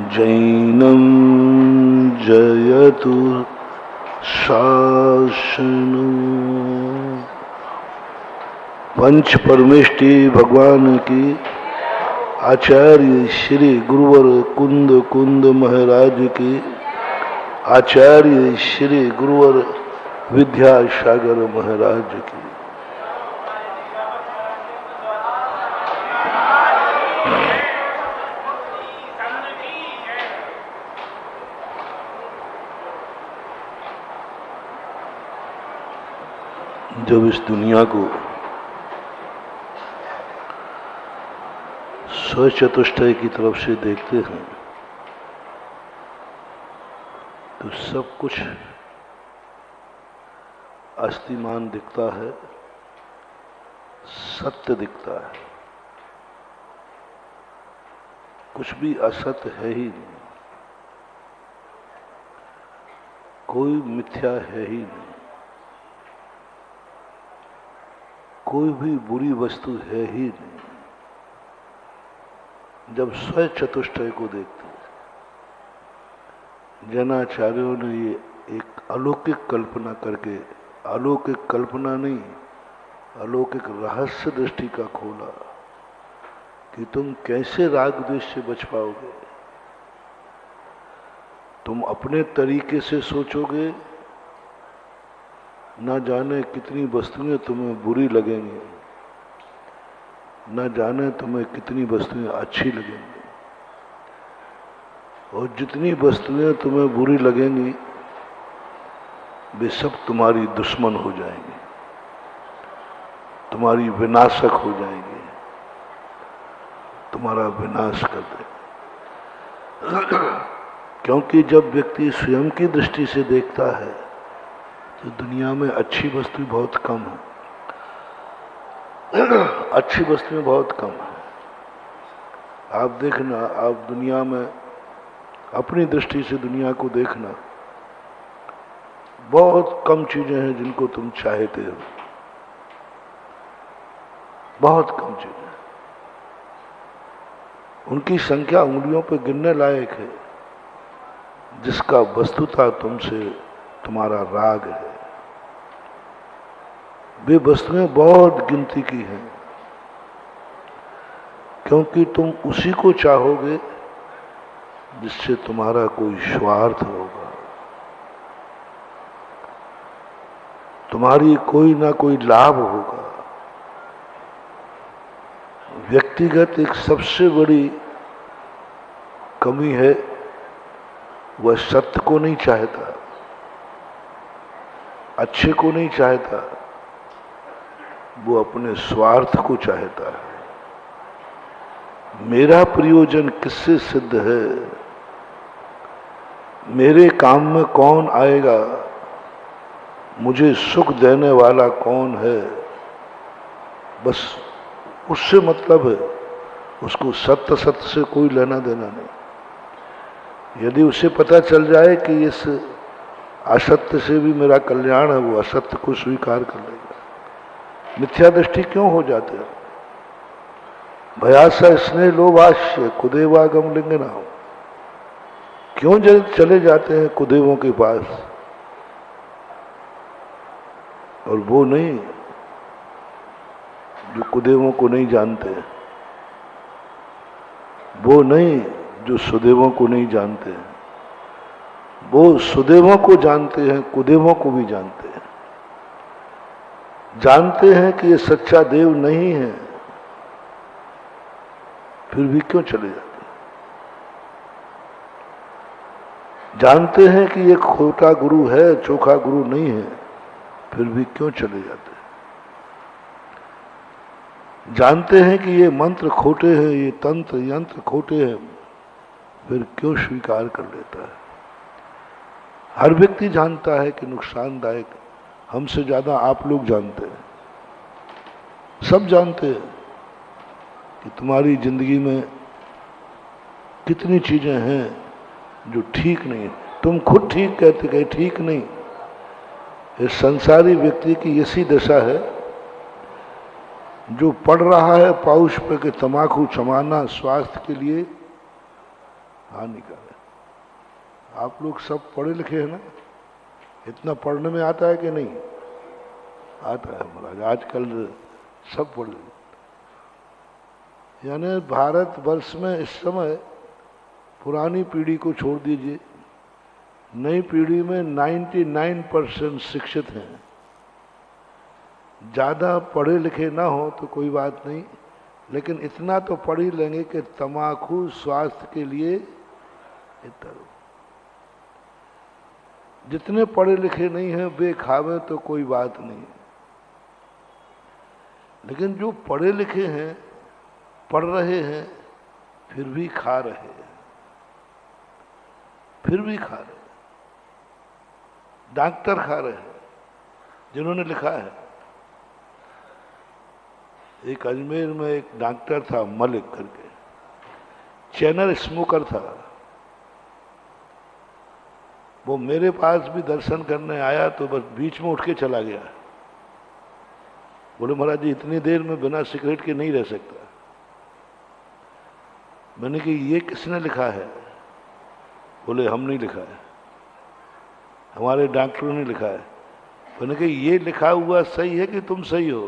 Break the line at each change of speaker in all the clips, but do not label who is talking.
जैनं जयतु शासनो। पंच परमेष्टि भगवान की, आचार्य श्री गुरुवर कुंद कुंद महाराज की, आचार्य श्री गुरुवर विद्यासागर महाराज की। जब इस दुनिया को स्वचतुष्टय की तरफ से देखते हैं तो सब कुछ अस्तिमान दिखता है, सत्य दिखता है, कुछ भी असत्य है ही नहीं, कोई मिथ्या है ही नहीं, कोई भी बुरी वस्तु है ही नहीं। जब स्वयं चतुष्टय को देखते हैं, जैनाचार्यों ने ये एक अलौकिक कल्पना करके, अलौकिक कल्पना नहीं, अलौकिक रहस्य दृष्टि का खोला कि तुम कैसे राग द्वेष से बच पाओगे। तुम अपने तरीके से सोचोगे, न जाने कितनी वस्तुएं तुम्हें बुरी लगेंगी, न जाने तुम्हें कितनी वस्तुएं अच्छी लगेंगी, और जितनी वस्तुएं तुम्हें बुरी लगेंगी वे सब तुम्हारी दुश्मन हो जाएंगी, तुम्हारी विनाशक हो जाएंगी, तुम्हारा विनाश कर देंगे। क्योंकि जब व्यक्ति स्वयं की दृष्टि से देखता है तो दुनिया में अच्छी वस्तु बहुत कम है, अच्छी वस्तुएं बहुत कम है। आप देखना, आप दुनिया में अपनी दृष्टि से दुनिया को देखना, बहुत कम चीजें हैं जिनको तुम चाहते हो, बहुत कम चीजें, उनकी संख्या उंगलियों पर गिनने लायक है, जिसका वस्तुतः तुमसे तुम्हारा राग है। वे वस्तुएं बहुत गिनती की हैं, क्योंकि तुम उसी को चाहोगे जिससे तुम्हारा कोई स्वार्थ होगा, तुम्हारी कोई ना कोई लाभ होगा। व्यक्तिगत एक सबसे बड़ी कमी है, वह सत्य को नहीं चाहता, अच्छे को नहीं चाहता, वो अपने स्वार्थ को चाहता है। मेरा प्रयोजन किससे सिद्ध है, मेरे काम में कौन आएगा, मुझे सुख देने वाला कौन है, बस उससे मतलब है। उसको सत्य सत्य से कोई लेना देना नहीं। यदि उसे पता चल जाए कि इस असत्य से भी मेरा कल्याण है, वो असत्य को स्वीकार कर लेगा। मिथ्या दृष्टि क्यों हो जाते हैं? भयासा स्नेह लोभाश्य कुदेवागम लिंगना। क्यों चले जाते हैं कुदेवों के पास? और वो नहीं जो कुदेवों को नहीं जानते, वो नहीं जो सुदेवों को नहीं जानते, वो सुदेवों को जानते हैं, कुदेवों को भी जानते हैं, जानते हैं कि ये सच्चा देव नहीं है, फिर भी क्यों चले जाते हैं? जानते हैं कि ये खोटा गुरु है, चोखा गुरु नहीं है, फिर भी क्यों चले जाते हैं? जानते हैं कि ये मंत्र खोटे हैं, ये तंत्र यंत्र खोटे हैं, फिर क्यों स्वीकार कर लेता है? हर व्यक्ति जानता है कि नुकसानदायक, हमसे ज्यादा आप लोग जानते हैं, सब जानते हैं कि तुम्हारी जिंदगी में कितनी चीजें हैं जो ठीक नहीं है। तुम खुद ठीक कहते कि ठीक नहीं। इस संसारी व्यक्ति की ऐसी दशा है जो पढ़ रहा है पाउश पे कि तमाकू चमाना स्वास्थ्य के लिए हानिकारक। आप लोग सब पढ़े लिखे हैं ना, इतना पढ़ने में आता है कि नहीं आता है महाराज? आजकल सब पढ़ लिखे, यानी भारत वर्ष में इस समय पुरानी पीढ़ी को छोड़ दीजिए, नई पीढ़ी में 99% शिक्षित हैं। ज़्यादा पढ़े लिखे ना हो तो कोई बात नहीं, लेकिन इतना तो पढ़ ही लेंगे कि तम्बाकू स्वास्थ्य के लिए इतना। जितने पढ़े लिखे नहीं हैं वे खावे तो कोई बात नहीं, लेकिन जो पढ़े लिखे हैं, पढ़ रहे हैं, फिर भी खा रहे हैं, फिर भी खा रहे हैं। डॉक्टर खा रहे हैं, जिन्होंने लिखा है। एक अजमेर में एक डॉक्टर था मलिक करके, चैनल स्मोकर था। वो मेरे पास भी दर्शन करने आया तो बस बीच में उठ के चला गया। बोले महाराज जी इतनी देर में बिना सिगरेट के नहीं रह सकता। मैंने कि ये किसने लिखा है? बोले हम नहीं लिखा है, हमारे डॉक्टरों ने लिखा है। मैंने कि ये लिखा हुआ सही है कि तुम सही हो?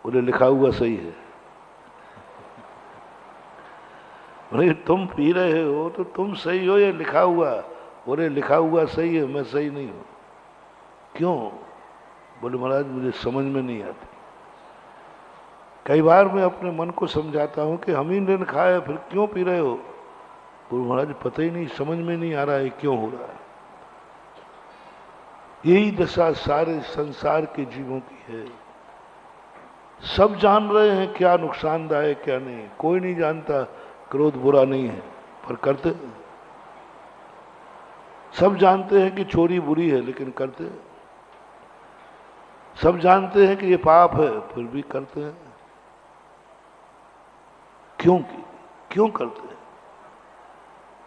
बोले लिखा हुआ सही है। बोले तुम पी रहे हो तो तुम सही हो या लिखा हुआ? बोले लिखा हुआ सही है, मैं सही नहीं हूं। क्यों? बोले महाराज मुझे समझ में नहीं आती। कई बार मैं अपने मन को समझाता हूं कि हम ही ने खाया, फिर क्यों पी रहे हो? बोले महाराज पता ही नहीं, समझ में नहीं आ रहा है क्यों हो रहा है। यही दशा सारे संसार के जीवों की है। सब जान रहे हैं क्या नुकसानदायक क्या नहीं, कोई नहीं जानता क्रोध बुरा नहीं है, पर करते। सब जानते हैं कि चोरी बुरी है, लेकिन करते। सब जानते हैं कि ये पाप है, फिर भी करते हैं। क्यों करते हैं?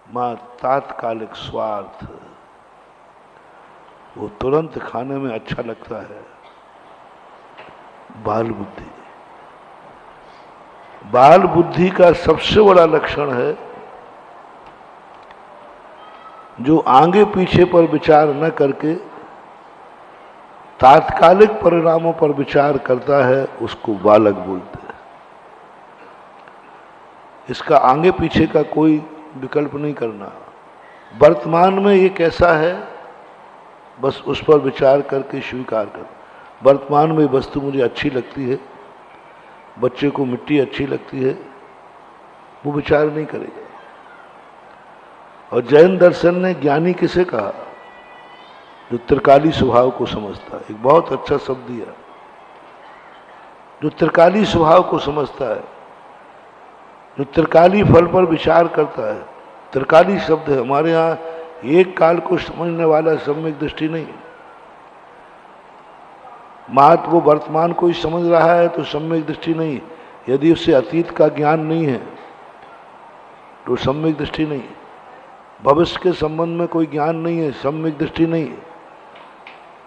मां तात्कालिक स्वार्थ, वो तुरंत खाने में अच्छा लगता है। बाल बुद्धि, बाल बुद्धि का सबसे बड़ा लक्षण है जो आगे पीछे पर विचार न करके तात्कालिक परिणामों पर विचार करता है, उसको बालक बोलते हैं। इसका आगे पीछे का कोई विकल्प नहीं करना। वर्तमान में ये कैसा है, बस उस पर विचार करके स्वीकार कर। वर्तमान में वस्तु मुझे अच्छी लगती है, बच्चे को मिट्टी अच्छी लगती है, वो विचार नहीं करेगा। और जैन दर्शन ने ज्ञानी किसे कहा? जो त्रिकाली स्वभाव को समझता है। एक बहुत अच्छा शब्द दिया, जो त्रिकाली स्वभाव को समझता है, जो त्रिकाली फल पर विचार करता है। त्रिकाली शब्द है हमारे यहाँ, एक काल को समझने वाला सम्यक दृष्टि नहीं। मात वो वर्तमान को ही समझ रहा है तो सम्यक दृष्टि नहीं। यदि उससे अतीत का ज्ञान नहीं है तो सम्यक दृष्टि नहीं। भविष्य के संबंध में कोई ज्ञान नहीं है, सम्यक दृष्टि नहीं।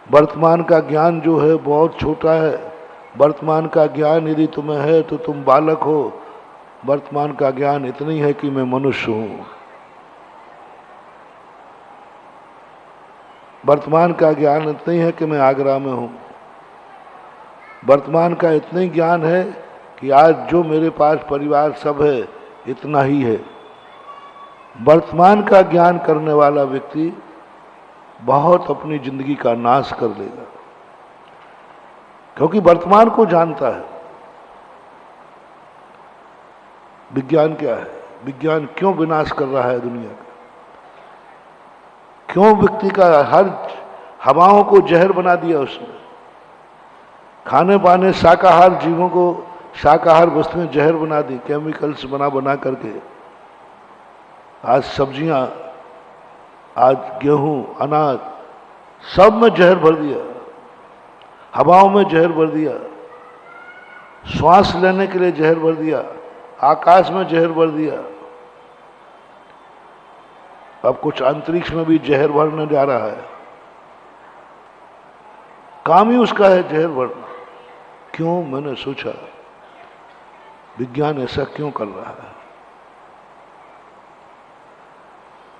वर्तमान का ज्ञान जो है बहुत छोटा है। वर्तमान का ज्ञान यदि तुम्हें है तो तुम बालक हो। वर्तमान का ज्ञान इतना ही है कि मैं मनुष्य हूं। वर्तमान का ज्ञान इतना ही है कि मैं आगरा में हूं। वर्तमान का इतना ही ज्ञान है कि आज जो मेरे पास परिवार सब है, इतना ही है। वर्तमान का ज्ञान करने वाला व्यक्ति बहुत अपनी जिंदगी का नाश कर लेगा, क्योंकि वर्तमान को जानता है। विज्ञान क्या है? विज्ञान क्यों विनाश कर रहा है दुनिया का? क्यों व्यक्ति का हर हवाओं को जहर बना दिया उसने? खाने पाने शाकाहार जीवों को, शाकाहार वस्तुएं जहर बना दी, केमिकल्स बना बना करके। आज सब्जियां, आज गेहूं, अनाज, सब में जहर भर दिया, हवाओं में जहर भर दिया, श्वास लेने के लिए जहर भर दिया, आकाश में जहर भर दिया। अब कुछ अंतरिक्ष में भी जहर भरने जा रहा है। काम ही उसका है जहर भरना। क्यों? मैंने सोचा विज्ञान ऐसा क्यों कर रहा है?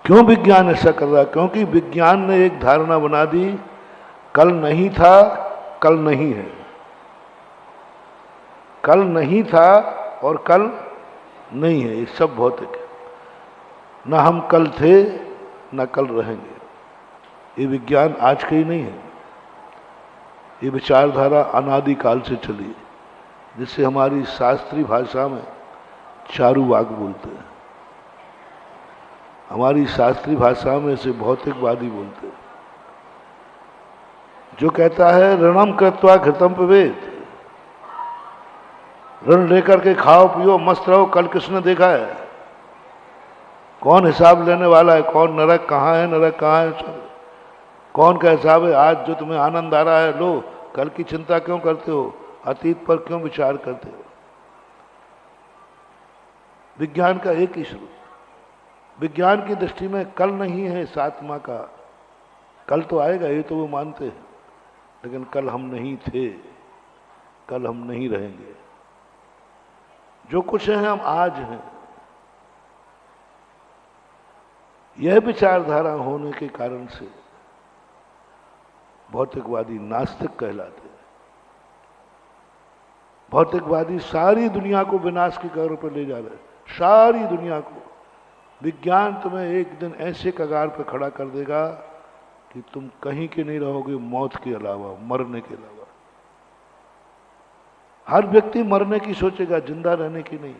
क्यों विज्ञान ऐसा कर रहा है? क्योंकि विज्ञान ने एक धारणा बना दी, कल नहीं था, कल नहीं है। कल नहीं था और कल नहीं है, ये सब भौतिक है। ना हम कल थे ना कल रहेंगे। ये विज्ञान आज का ही नहीं है, ये विचारधारा अनादिकाल से चली, जिससे हमारी शास्त्रीय भाषा में चारुवाक बोलते हैं। हमारी शास्त्रीय भाषा में इसे भौतिकवादी बोलते हैं, जो कहता है ऋणम कृत्वा घृतम पिबेत, ऋण लेकर के खाओ पियो मस्त रहो, कल किसने देखा है? कौन हिसाब लेने वाला है? कौन नरक कहाँ है, नरक कहाँ है? कौन का हिसाब है? आज जो तुम्हें आनंद आ रहा है, लो, कल की चिंता क्यों करते हो? अतीत पर क्यों विचार करते हो? विज्ञान का एक ही स्वरूप, विज्ञान की दृष्टि में कल नहीं है इस आत्मा का। कल तो आएगा, ये तो वो मानते हैं, लेकिन कल हम नहीं थे, कल हम नहीं रहेंगे। जो कुछ है हम आज हैं। यह विचारधारा होने के कारण से भौतिकवादी नास्तिक कहलाते हैं। भौतिकवादी सारी दुनिया को विनाश की कगार पर ले जा रहे हैं, सारी दुनिया को। विज्ञान तुम्हें एक दिन ऐसे कगार पर खड़ा कर देगा कि तुम कहीं के नहीं रहोगे, मौत के अलावा, मरने के अलावा। हर व्यक्ति मरने की सोचेगा, जिंदा रहने की नहीं।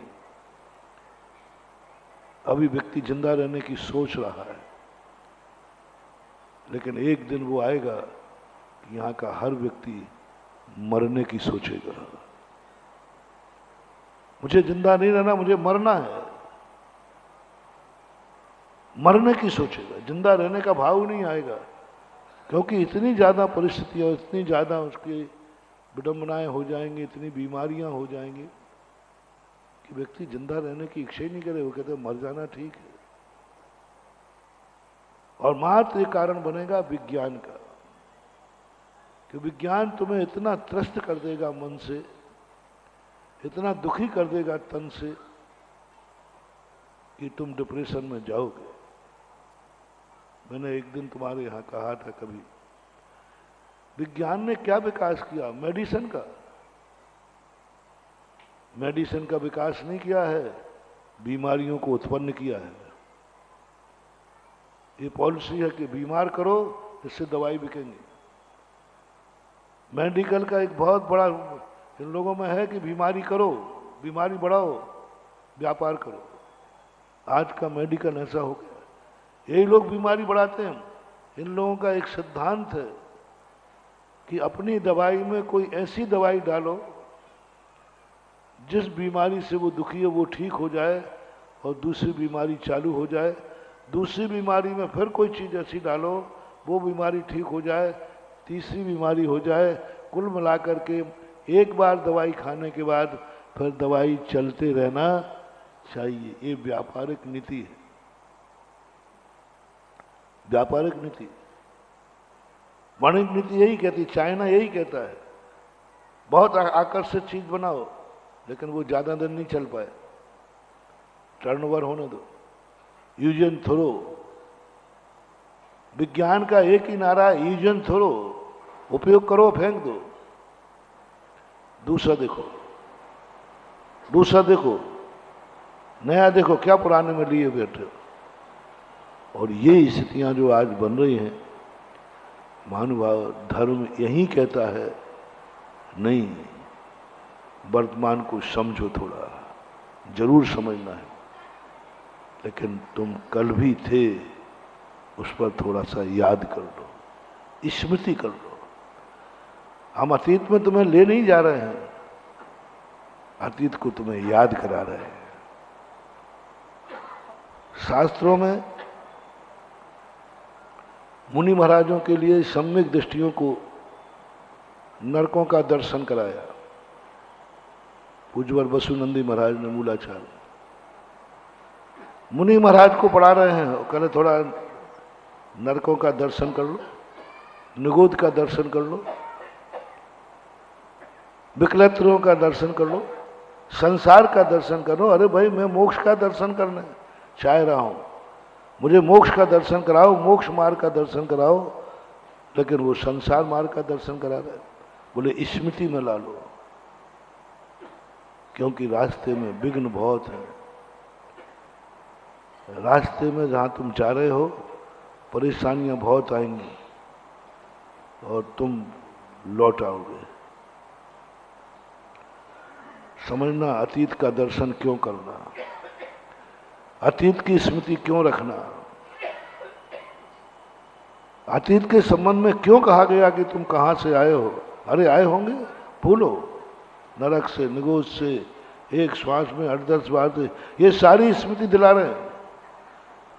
अभी व्यक्ति जिंदा रहने की सोच रहा है, लेकिन एक दिन वो आएगा कि यहां का हर व्यक्ति मरने की सोचेगा। मुझे जिंदा नहीं रहना, मुझे मरना है, मरने की सोचेगा। जिंदा रहने का भाव नहीं आएगा, क्योंकि इतनी ज्यादा परिस्थितियां, इतनी ज्यादा उसकी विडंबनाएं हो जाएंगी, इतनी बीमारियां हो जाएंगी कि व्यक्ति जिंदा रहने की इच्छा ही नहीं करे। वो कहते मर जाना ठीक है। और मात्र ये कारण बनेगा विज्ञान का, कि विज्ञान तुम्हें इतना त्रस्त कर देगा मन से, इतना दुखी कर देगा तन से, कि तुम डिप्रेशन में जाओगे। मैंने एक दिन तुम्हारे यहां कहा था, कभी विज्ञान ने क्या विकास किया? मेडिसिन का। मेडिसिन का विकास नहीं किया है, बीमारियों को उत्पन्न किया है। ये पॉलिसी है कि बीमार करो, इससे दवाई बिकेंगी। मेडिकल का एक बहुत बड़ा इन लोगों में है कि बीमारी करो, बीमारी बढ़ाओ, व्यापार करो। आज का मेडिकल ऐसा हो गया, यही लोग बीमारी बढ़ाते हैं। इन लोगों का एक सिद्धांत है कि अपनी दवाई में कोई ऐसी दवाई डालो जिस बीमारी से वो दुखी है वो ठीक हो जाए, और दूसरी बीमारी चालू हो जाए। दूसरी बीमारी में फिर कोई चीज़ ऐसी डालो, वो बीमारी ठीक हो जाए, तीसरी बीमारी हो जाए। कुल मिलाकर के एक बार दवाई खाने के बाद फिर दवाई चलते रहना चाहिए। ये व्यापारिक नीति है, व्यापारिक नीति। वाणिज्य नीति यही कहती, चाइना यही कहता है, बहुत आकर्षक चीज बनाओ, लेकिन वो ज्यादा दिन नहीं चल पाए, टर्नओवर होने दो, यूज एंड थ्रो। विज्ञान का एक ही नारा है, यूज एंड थ्रो, उपयोग करो फेंक दो। दूसरा देखो, दूसरा देखो, नया देखो, क्या पुराने में लिए बैठे हो। और ये स्थितियां जो आज बन रही हैं, महानुभाव, धर्म यही कहता है नहीं, वर्तमान को समझो, थोड़ा जरूर समझना है, लेकिन तुम कल भी थे, उस पर थोड़ा सा याद कर लो, स्मृति कर लो। हम अतीत में तुम्हें ले नहीं जा रहे हैं, अतीत को तुम्हें याद करा रहे हैं। शास्त्रों में मुनि महाराजों के लिए सम्यक दृष्टियों को नरकों का दर्शन कराया। पूज्यवर वसुनंदी महाराज ने, मूलाचार्य मुनि महाराज को पढ़ा रहे हैं, कहले थोड़ा नरकों का दर्शन कर लो, निगोद का दर्शन कर लो, विकलत्रों का दर्शन कर लो, संसार का दर्शन कर लो। अरे भाई, मैं मोक्ष का दर्शन करना चाह रहा हूं, मुझे मोक्ष का दर्शन कराओ, मोक्ष मार्ग का दर्शन कराओ, लेकिन वो संसार मार्ग का दर्शन करा रहे। बोले स्मृति में ला लो, क्योंकि रास्ते में विघ्न बहुत है। रास्ते में जहां तुम जा रहे हो परेशानियां बहुत आएंगी और तुम लौट आओगे। समझना, अतीत का दर्शन क्यों करना, अतीत की स्मृति क्यों रखना, अतीत के संबंध में क्यों कहा गया कि तुम कहां से आए हो। अरे आए होंगे, भूलो, नरक से, निगोज से, एक श्वास में 8-10 बार से, ये सारी स्मृति दिला रहे हैं।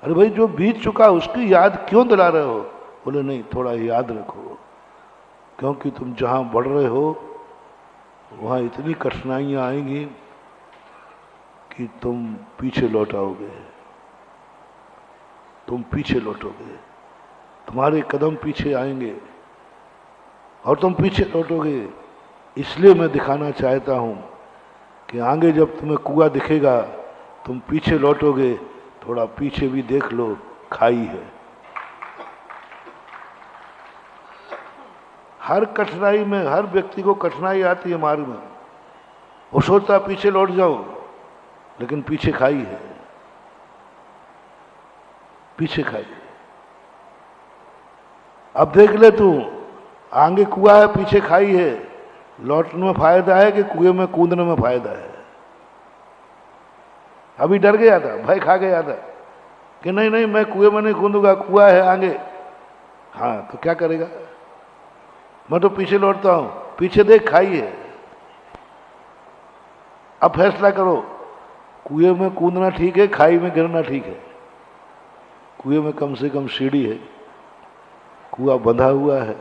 अरे भाई जो बीत चुका उसकी याद क्यों दिला रहे हो। बोले नहीं, थोड़ा याद रखो, क्योंकि तुम जहां बढ़ रहे हो वहां इतनी कठिनाइयां आएंगी कि तुम पीछे लौट आओगे, तुम पीछे लौटोगे, तुम्हारे कदम पीछे आएंगे और तुम पीछे लौटोगे। इसलिए मैं दिखाना चाहता हूं कि आगे जब तुम्हें कुआं दिखेगा तुम पीछे लौटोगे, थोड़ा पीछे भी देख लो, खाई है। हर कठिनाई में, हर व्यक्ति को कठिनाई आती है मार्ग में, वो सोचता पीछे लौट जाओ, लेकिन पीछे खाई है, पीछे खाई। अब देख ले तू, आगे कुआं है, पीछे खाई है, लौटने में फायदा है कि कुएं में कूदने में फायदा है। अभी डर गया था, भय खा गया था कि नहीं नहीं मैं कुएं में नहीं कूदूंगा, कुआं है आगे। हाँ तो क्या करेगा, मैं तो पीछे लौटता हूं, पीछे देख खाई है। अब फैसला करो, कुएं में कूदना ठीक है, खाई में गिरना ठीक है। कुएं में कम से कम सीढ़ी है, कुआं बंधा हुआ है,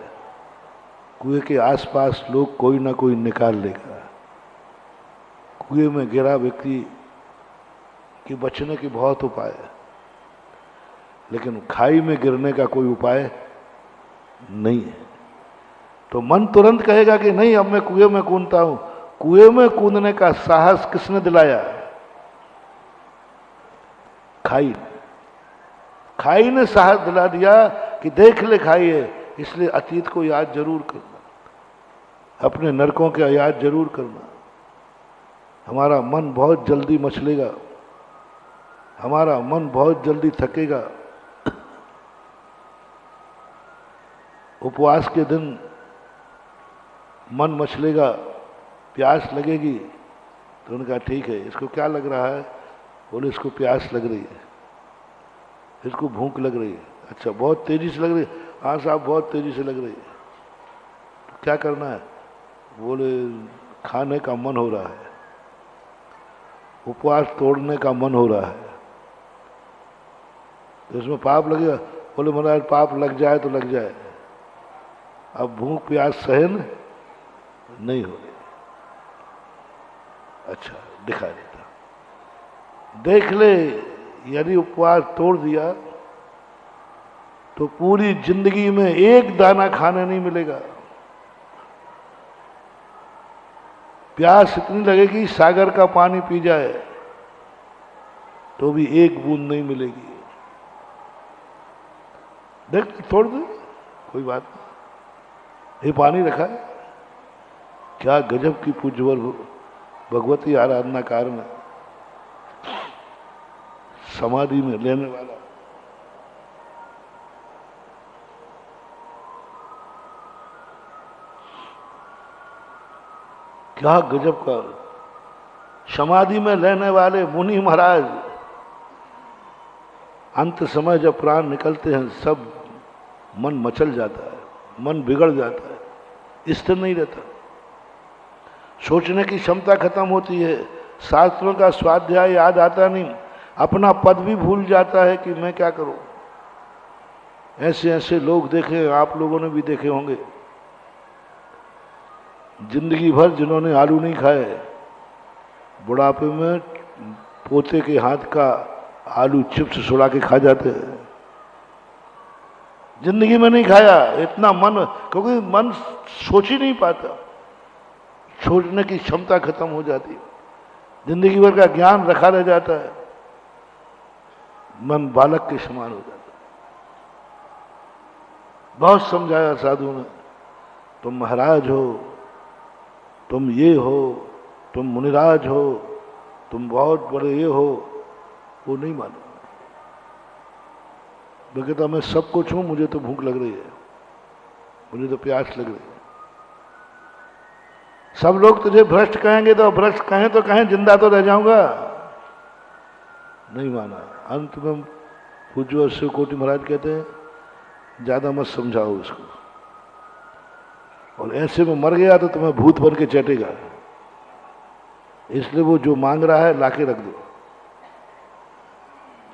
कुएं के आसपास लोग कोई ना कोई निकाल लेगा। कुएं में गिरा व्यक्ति कि बचने की बहुत उपाय है, लेकिन खाई में गिरने का कोई उपाय नहीं है। तो मन तुरंत कहेगा कि नहीं, अब मैं कुएं में कूदता हूं। कुएं में कूदने का साहस किसने दिलाया? खाई। खाई ने साहस दिला दिया कि देख ले खाई है, इसलिए अतीत को याद जरूर करना, अपने नरकों के याद जरूर करना। हमारा मन बहुत जल्दी मचलेगा, हमारा मन बहुत जल्दी थकेगा। उपवास के दिन मन मचलेगा, प्यास लगेगी, तो उन्होंने कहा ठीक है, इसको क्या लग रहा है? बोले इसको प्यास लग रही है, इसको भूख लग रही है। अच्छा, बहुत तेजी से लग रही है? हाँ साहब बहुत तेजी से लग रही है। तो क्या करना है? बोले खाने का मन हो रहा है, उपवास तोड़ने का मन हो रहा है। तो इसमें पाप लगेगा? बोले महाराज पाप लग जाए तो लग जाए, अब भूख प्यास सहन नहीं हो रही। अच्छा दिखा देता, देख ले, यदि उपवास तोड़ दिया तो पूरी जिंदगी में एक दाना खाने नहीं मिलेगा। प्यास इतनी लगेगी सागर का पानी पी जाए तो भी एक बूंद नहीं मिलेगी। देख तोड़ दे, कोई बात नहीं, ये पानी रखा है। क्या गजब की पूज्यवर भगवती आराधना कारण है, समाधि में लेने वाला। क्या गजब का समाधि में लेने वाले मुनि महाराज, अंत समय जब प्राण निकलते हैं सब मन मचल जाता है, मन बिगड़ जाता है, स्थिर नहीं रहता, सोचने की क्षमता खत्म होती है, शास्त्रों का स्वाध्याय याद आता नहीं, अपना पद भी भूल जाता है कि मैं क्या करूं। ऐसे ऐसे लोग देखे, आप लोगों ने भी देखे होंगे, जिंदगी भर जिन्होंने आलू नहीं खाए, बुढ़ापे में पोते के हाथ का आलू चिप्स सुड़ा के खा जाते हैं। जिंदगी में नहीं खाया, इतना मन, क्योंकि मन सोच ही नहीं पाता, सोचने की क्षमता खत्म हो जाती है, जिंदगी भर का ज्ञान रखा रह जाता है। मन बालक के समान हो जाता। बहुत समझाया साधु ने, तुम महाराज हो, तुम ये हो, तुम मुनिराज हो, तुम बहुत बड़े ये हो। वो नहीं माना। मैं कहता मैं सब कुछ हूं, मुझे तो भूख लग रही है, मुझे तो प्यास लग रही है। सब लोग तुझे भ्रष्ट कहेंगे तो भ्रष्ट कहें तो कहें, जिंदा तो रह जाऊंगा। नहीं माना। अंत में पूज्य शिव कोटि महाराज कहते हैं ज्यादा मत समझाओ उसको, और ऐसे में मर गया तो तुम्हें भूत बन के चटेगा, इसलिए वो जो मांग रहा है लाके रख दो,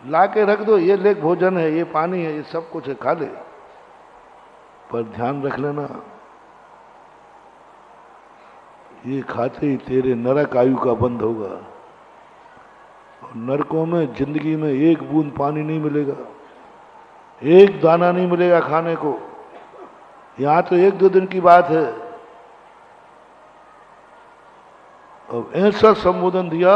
लाके रख दो। ये लेख भोजन है, ये पानी है, ये सब कुछ है, खा ले, पर ध्यान रख लेना ये खाते ही तेरे नरक आयु का बंद होगा। और नरकों में जिंदगी में एक बूंद पानी नहीं मिलेगा, एक दाना नहीं मिलेगा खाने को। यहां तो एक दो दिन की बात है। अब ऐसा संबोधन दिया,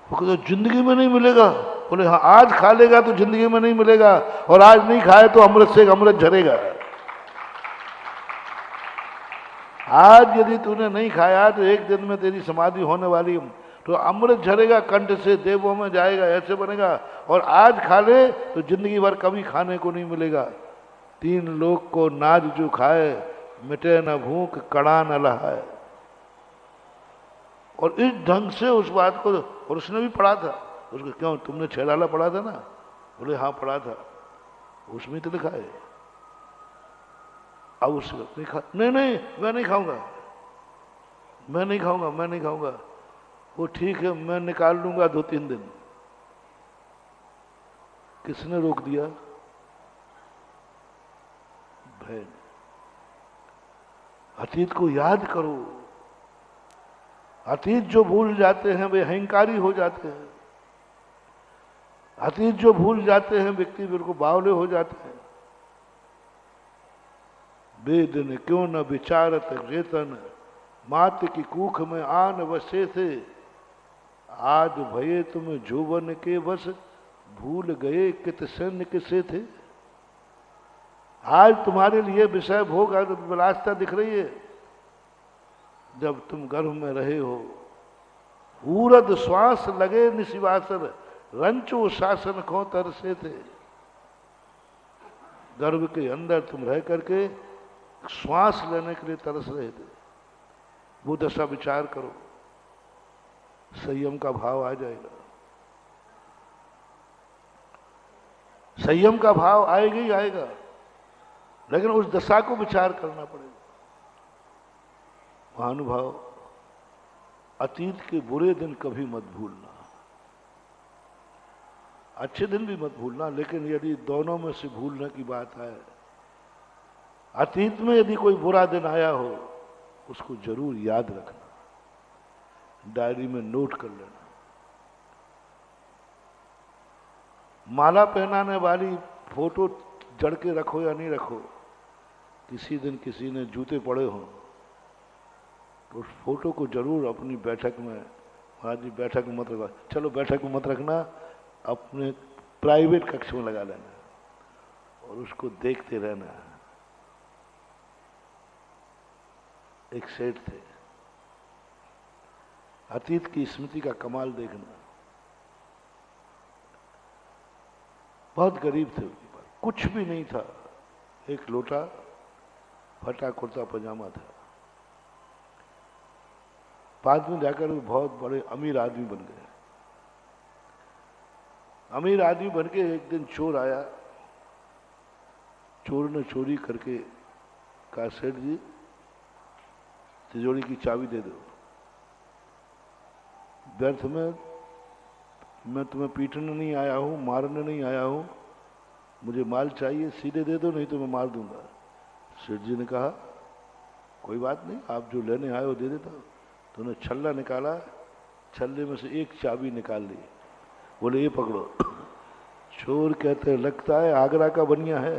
वो कहते जिंदगी में नहीं मिलेगा। बोले हाँ, आज खा लेगा तो जिंदगी में नहीं मिलेगा, और आज नहीं खाए तो अमृत से अमृत झरेगा। आज यदि तूने नहीं खाया तो एक दिन में तेरी समाधि होने वाली, तो अमृत झरेगा कंठ से, देवों में जाएगा, ऐसे बनेगा। और आज खा ले तो जिंदगी भर कभी खाने को नहीं मिलेगा। 3 लोग को नाज जो खाए, मिटे न भूख कड़ा न लहाए। और इस ढंग से उस बात को, और उसने भी पढ़ा था उसको, क्यों तुमने छेड़ाला पढ़ा था ना? बोले हाँ पढ़ा था, उसमें तो लिखा है। अब उससे नहीं खा, नहीं नहीं मैं नहीं खाऊंगा, मैं नहीं खाऊंगा, मैं नहीं खाऊंगा। वो ठीक है, मैं निकाल लूंगा 2-3 दिन। किसने रोक दिया? भय। अतीत को याद करो। अतीत जो भूल जाते हैं वे अहंकारी हो जाते हैं। अतीत जो भूल जाते हैं व्यक्ति बिल्कुल बावले हो जाते हैं। वेद ने क्यों न विचारत चेतन, मात की कूख में आन वसे थे। आज भये तुम जोवन के बस, भूल गए कित सैन्य किसे थे। आज तुम्हारे लिए विषय भोग और विलासता दिख रही है, जब तुम गर्भ में रहे हो। पूरद श्वास लगे निशिवासर, रंचो शासन को तरसे थे। गर्भ के अंदर तुम रह करके श्वास लेने के लिए तरस रहे थे। वो दशा विचार करो, संयम का भाव आ जाएगा। संयम का भाव आएगा ही आएगा, लेकिन उस दशा को विचार करना पड़ेगा। महानुभाव, अतीत के बुरे दिन कभी मत भूलना, अच्छे दिन भी मत भूलना। लेकिन यदि दोनों में से भूलने की बात है, अतीत में यदि कोई बुरा दिन आया हो, उसको जरूर याद रखना, डायरी में नोट कर लेना। माला पहनाने वाली फोटो जड़ के रखो या नहीं रखो, किसी दिन किसी ने जूते पड़े हों तो उस फोटो को जरूर अपनी बैठक में, महाराज जी बैठक में मत रखना, चलो बैठक में मत रखना, अपने प्राइवेट कक्ष में लगा लेना और उसको देखते रहना। एक सेठ थे, अतीत की स्मृति का कमाल देखना। बहुत गरीब थे, उनके पास कुछ भी नहीं था, एक लोटा, फटा कुर्ता पजामा था। बाद में जाकर वो बहुत बड़े अमीर आदमी बन गए। अमीर आदमी बन के एक दिन चोर आया, चोर ने चोरी करके कहा सेठ जी तिजोरी की चाबी दे दो। व्यर्थ में, मैं तुम्हें पीटने नहीं आया हूं, मारने नहीं आया हूं, मुझे माल चाहिए, सीधे दे दो नहीं तो मैं मार दूंगा। सेठ जी ने कहा कोई बात नहीं, आप जो लेने आए हो दे देता हूं। तो उन्होंने छल्ला निकाला, छल्ले में से एक चाबी निकाल ली, बोले ये पकड़ो। चोर कहते लगता है आगरा का बनिया है,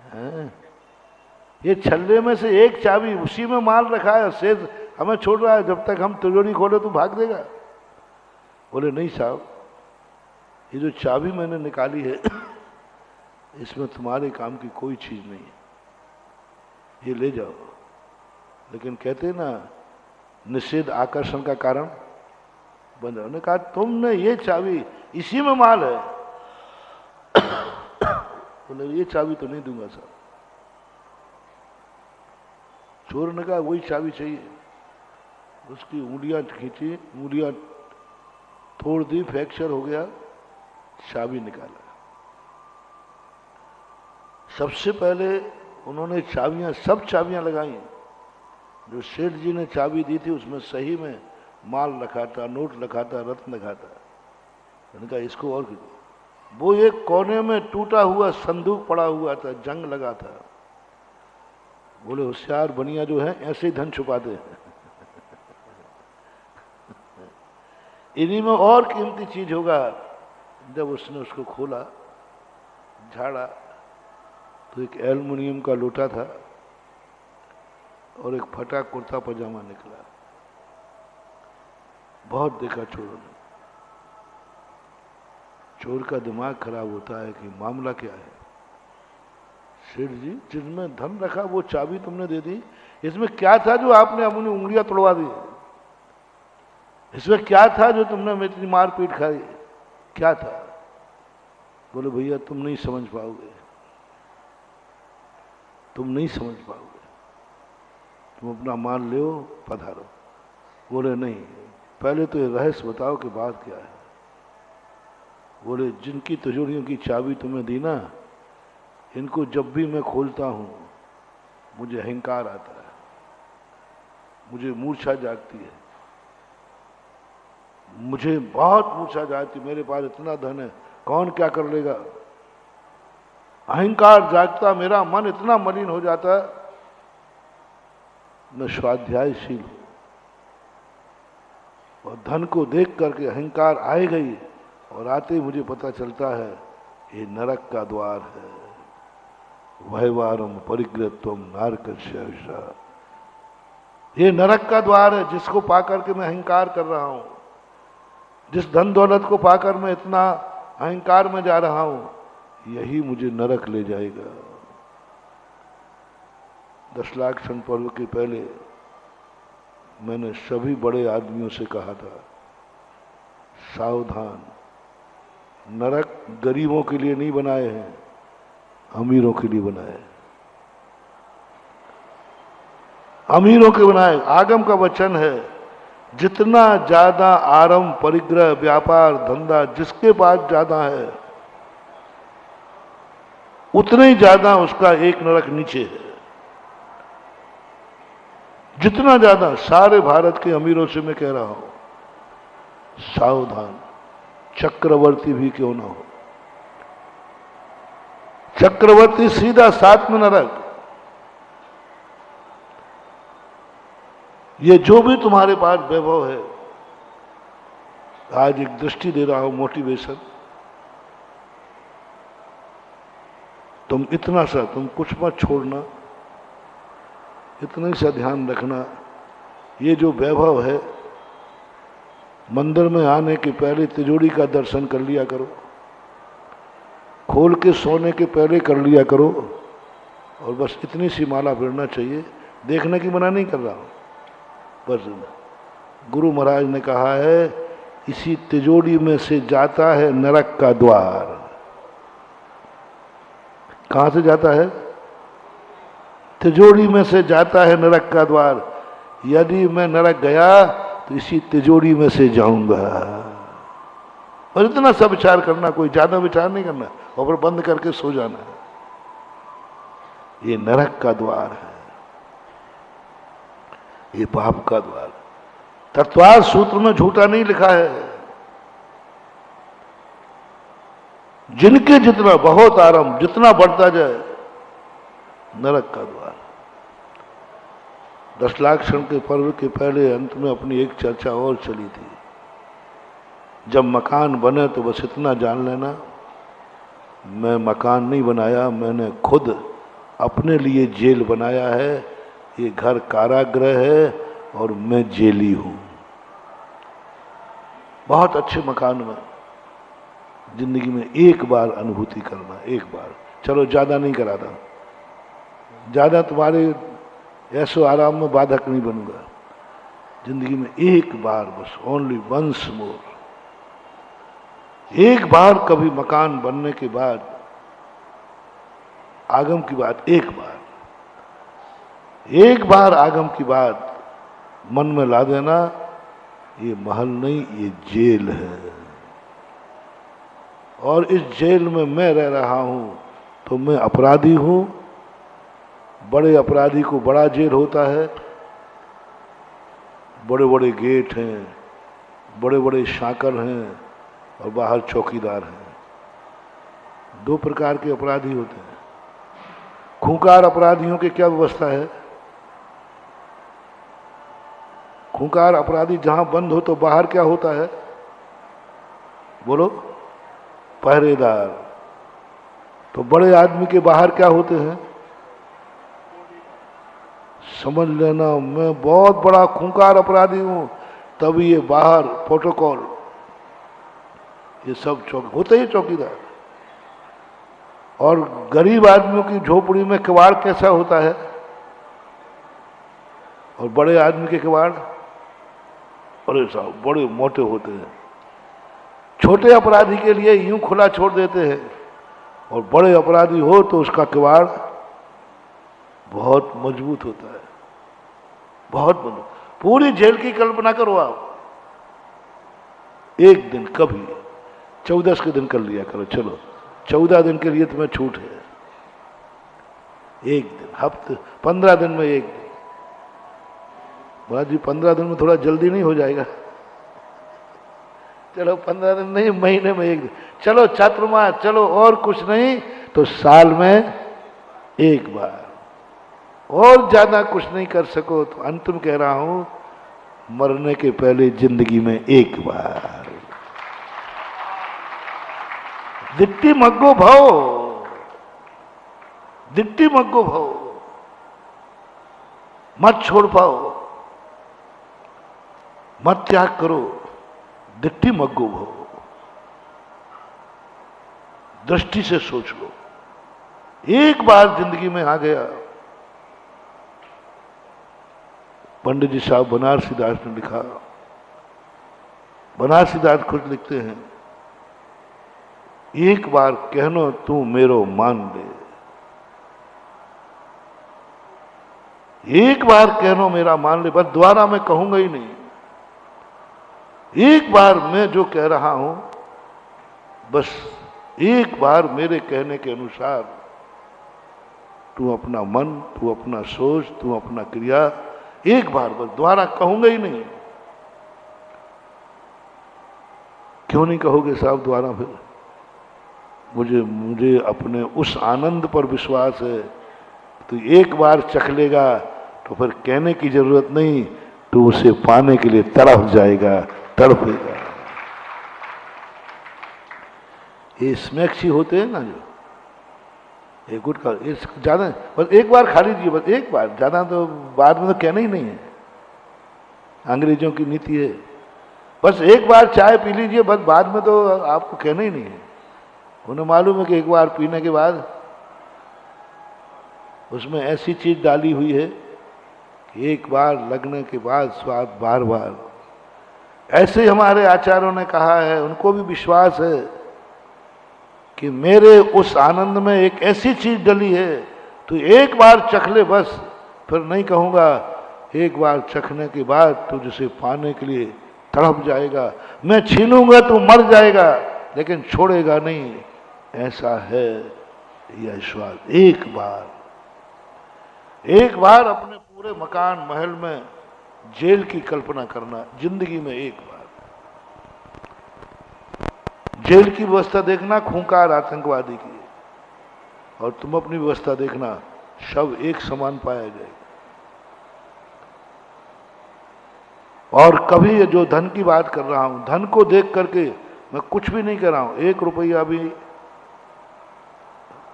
हैं? ये छल्ले में से एक चाबी, उसी में माल रखा है, शेष हमें छोड़ रहा है, जब तक हम तिजोरी खोले तो भाग देगा। बोले नहीं साहब, ये जो चाबी मैंने निकाली है इसमें तुम्हारे काम की कोई चीज नहीं है, ये ले जाओ। लेकिन कहते ना निषेध आकर्षण का कारण बन रहा। उन्होंने कहा तुमने ये चाबी, इसी में माल है। बोले ये चाबी तो नहीं दूंगा साहब। चोर ने कहा वही चाबी चाहिए। उसकी उंगलियां खींची, उंगलियां तोड़ दी, फ्रैक्चर हो गया, चाबी निकाला। सबसे पहले उन्होंने चाबियां, सब चाबियां लगाई। जो सेठ जी ने चाबी दी थी उसमें सही में माल रखा था, नोट रखा था, रत्न रखा था। मैंने कहा इसको और दो। वो एक कोने में टूटा हुआ संदूक पड़ा हुआ था, जंग लगा था। बोले होशियार बनिया जो है ऐसे ही धन छुपाते हैं। इन्हीं में और कीमती चीज होगा। जब उसने उसको खोला, झाड़ा, तो एक एल्युमिनियम का लोटा था और एक फटा कुर्ता पजामा निकला। बहुत देखा चोरों ने। चोर का दिमाग खराब होता है कि मामला क्या है। सेठ जी, जिसमें धन रखा वो चाबी तुमने दे दी, इसमें क्या था जो आपने अपनी उंगलियां तोड़वा दी? इसमें क्या था जो तुमने मेरी मारपीट खाई? क्या था? बोले भैया तुम नहीं समझ पाओगे, तुम नहीं समझ पाओगे, तुम अपना माल ले पधारो। बोले नहीं, पहले तो ये रहस्य बताओ कि बात क्या है। बोले जिनकी तिजोरियों की चाबी तुम्हें दी ना, इनको जब भी मैं खोलता हूं मुझे अहंकार आता है, मुझे मूर्छा जागती है, मुझे बहुत मूर्छा जागती, मेरे पास इतना धन है, कौन क्या कर लेगा। अहंकार जागता, मेरा मन इतना मलिन हो जाता है। मैं स्वाध्यायशील हूं और धन को देख करके अहंकार आए गई, और आते ही मुझे पता चलता है ये नरक का द्वार है। वैवारम परिग्रहत्वम नारकर्षा, ये नरक का द्वार है जिसको पाकर के मैं अहंकार कर रहा हूं, जिस धन दौलत को पाकर मैं इतना अहंकार में जा रहा हूं, यही मुझे नरक ले जाएगा। 10 लाख सन पर्व के पहले मैंने सभी बड़े आदमियों से कहा था, सावधान, नरक गरीबों के लिए नहीं बनाए हैं, अमीरों के लिए बनाए, अमीरों के बनाए। आगम का वचन है, जितना ज्यादा आरंभ, परिग्रह, व्यापार, धंधा जिसके पास ज्यादा है, उतना ही ज्यादा उसका एक नरक नीचे है। जितना ज्यादा, सारे भारत के अमीरों से मैं कह रहा हूं, सावधान, चक्रवर्ती भी क्यों ना हो। चक्रवर्ती सीधा 7 में नरक। ये जो भी तुम्हारे पास वैभव है, आज एक दृष्टि दे रहा हूं, मोटिवेशन, तुम इतना सा, तुम कुछ मत छोड़ना, इतना ही सा ध्यान रखना। ये जो वैभव है, मंदिर में आने के पहले तिजोरी का दर्शन कर लिया करो, खोल के सोने के पहले कर लिया करो, और बस इतनी सी माला फिरना चाहिए। देखने की मना नहीं कर रहा हूं, बस गुरु महाराज ने कहा है, इसी तिजोरी में से जाता है नरक का द्वार। कहां से जाता है? तिजोरी में से जाता है नरक का द्वार। यदि मैं नरक गया तो इसी तिजोरी में से जाऊंगा। और इतना सा विचार करना, कोई ज्यादा विचार नहीं करना, और फिर बंद करके सो जाना। ये नरक का द्वार है, ये पाप का द्वार। तत्वार सूत्र में झूठा नहीं लिखा है। जिनके जितना बहुत आरंभ, जितना बढ़ता जाए, नरक का द्वार। 10 लाख क्षण के पर्व के पहले अंत में अपनी एक चर्चा और चली थी। जब मकान बने तो बस इतना जान लेना, मैं मकान नहीं बनाया, मैंने खुद अपने लिए जेल बनाया है। ये घर कारागृह है और मैं जेली हूं। बहुत अच्छे मकान में जिंदगी में एक बार अनुभूति करना, एक बार, चलो ज्यादा नहीं कराता, ज्यादा तुम्हारे ऐसो आराम में बाधक नहीं बनूंगा, जिंदगी में एक बार बस, ओनली वंस मोर, एक बार कभी मकान बनने के बाद, आगम की बात, एक बार आगम की बात मन में ला देना, ये महल नहीं, ये जेल है, और इस जेल में मैं रह रहा हूं, तो मैं अपराधी हूं। बड़े अपराधी को बड़ा जेल होता है, बड़े बड़े गेट हैं, बड़े बड़े शाकर हैं, और बाहर चौकीदार हैं। दो प्रकार के अपराधी होते हैं। खूंखार अपराधियों की क्या व्यवस्था है? खूंखार अपराधी जहां बंद हो तो बाहर क्या होता है? बोलो, पहरेदार। तो बड़े आदमी के बाहर क्या होते हैं? समझ लेना, मैं बहुत बड़ा खूंखार अपराधी हूं, तभी ये बाहर प्रोटोकॉल, ये सब होते ही चौकीदार। और गरीब आदमियों की झोपड़ी में किवाड़ कैसा होता है? और बड़े आदमी के किवाड़, अरे साहब बड़े मोटे होते हैं। छोटे अपराधी के लिए यूं खुला छोड़ देते हैं, और बड़े अपराधी हो तो उसका किवाड़ बहुत मजबूत होता है, बहुत मजबूत। पूरी जेल की कल्पना करो आप, एक दिन कभी 14 के दिन कर लिया करो, चलो 14 दिन के लिए तुम्हें छूट है, एक दिन, हफ्ते 15 दिन में एक दिन। बोला जी 15 दिन में थोड़ा जल्दी नहीं हो जाएगा? चलो 15 दिन नहीं, महीने में एक दिन, चलो चातुर्मास, चलो और कुछ नहीं तो साल में एक बार, और ज्यादा कुछ नहीं कर सको तो अंतिम कह रहा हूं, मरने के पहले जिंदगी में एक बार दिट्टी मग्गो भव, दिट्टी मग्गो भव, मत छोड़ पाओ, मत त्याग करो, दिट्टी मग्गो भव, दृष्टि से सोच लो। एक बार जिंदगी में आ गया। पंडित जी साहब बनारसी दास ने लिखा, बनारसी दास खुद लिखते हैं, एक बार कहनो तू मेरो मान ले, एक बार कहनो मेरा मान ले, बस दोबारा मैं कहूंगा ही नहीं। एक बार मैं जो कह रहा हूं, बस एक बार मेरे कहने के अनुसार तू अपना मन, तू अपना सोच, तू अपना क्रिया, एक बार बस, दोबारा कहूंगा ही नहीं। क्यों नहीं कहोगे साहब दोबारा? फिर मुझे अपने उस आनंद पर विश्वास है, तो एक बार चख लेगा तो फिर कहने की जरूरत नहीं, तो उसे पाने के लिए तड़प जाएगा, तड़पेगा। ये स्नैक्सी होते हैं ना, जो एक गुटखा, ज्यादा बस एक बार खा लीजिए, बस एक बार, ज्यादा तो बाद में तो कहना ही नहीं है। अंग्रेजों की नीति है, बस एक बार चाय पी लीजिए, बस बाद में तो आपको कहना ही नहीं है। उन्हें मालूम है कि एक बार पीने के बाद उसमें ऐसी चीज डाली हुई है कि एक बार लगने के बाद स्वाद बार बार। ऐसे हमारे आचार्यों ने कहा है, उनको भी विश्वास है कि मेरे उस आनंद में एक ऐसी चीज डली है, तो एक बार चख ले बस, फिर नहीं कहूंगा। एक बार चखने के बाद तू जिसे पाने के लिए तड़प जाएगा, मैं छीनूंगा तू मर जाएगा, लेकिन छोड़ेगा नहीं, ऐसा है यह स्वाद। एक बार अपने पूरे मकान महल में जेल की कल्पना करना, जिंदगी में एक बार। जेल की व्यवस्था देखना खूंखार आतंकवादी की, और तुम अपनी व्यवस्था देखना, शव एक समान पाया जाएगा। और कभी जो धन की बात कर रहा हूं, धन को देख करके मैं कुछ भी नहीं कर रहा हूं, 1 रुपया भी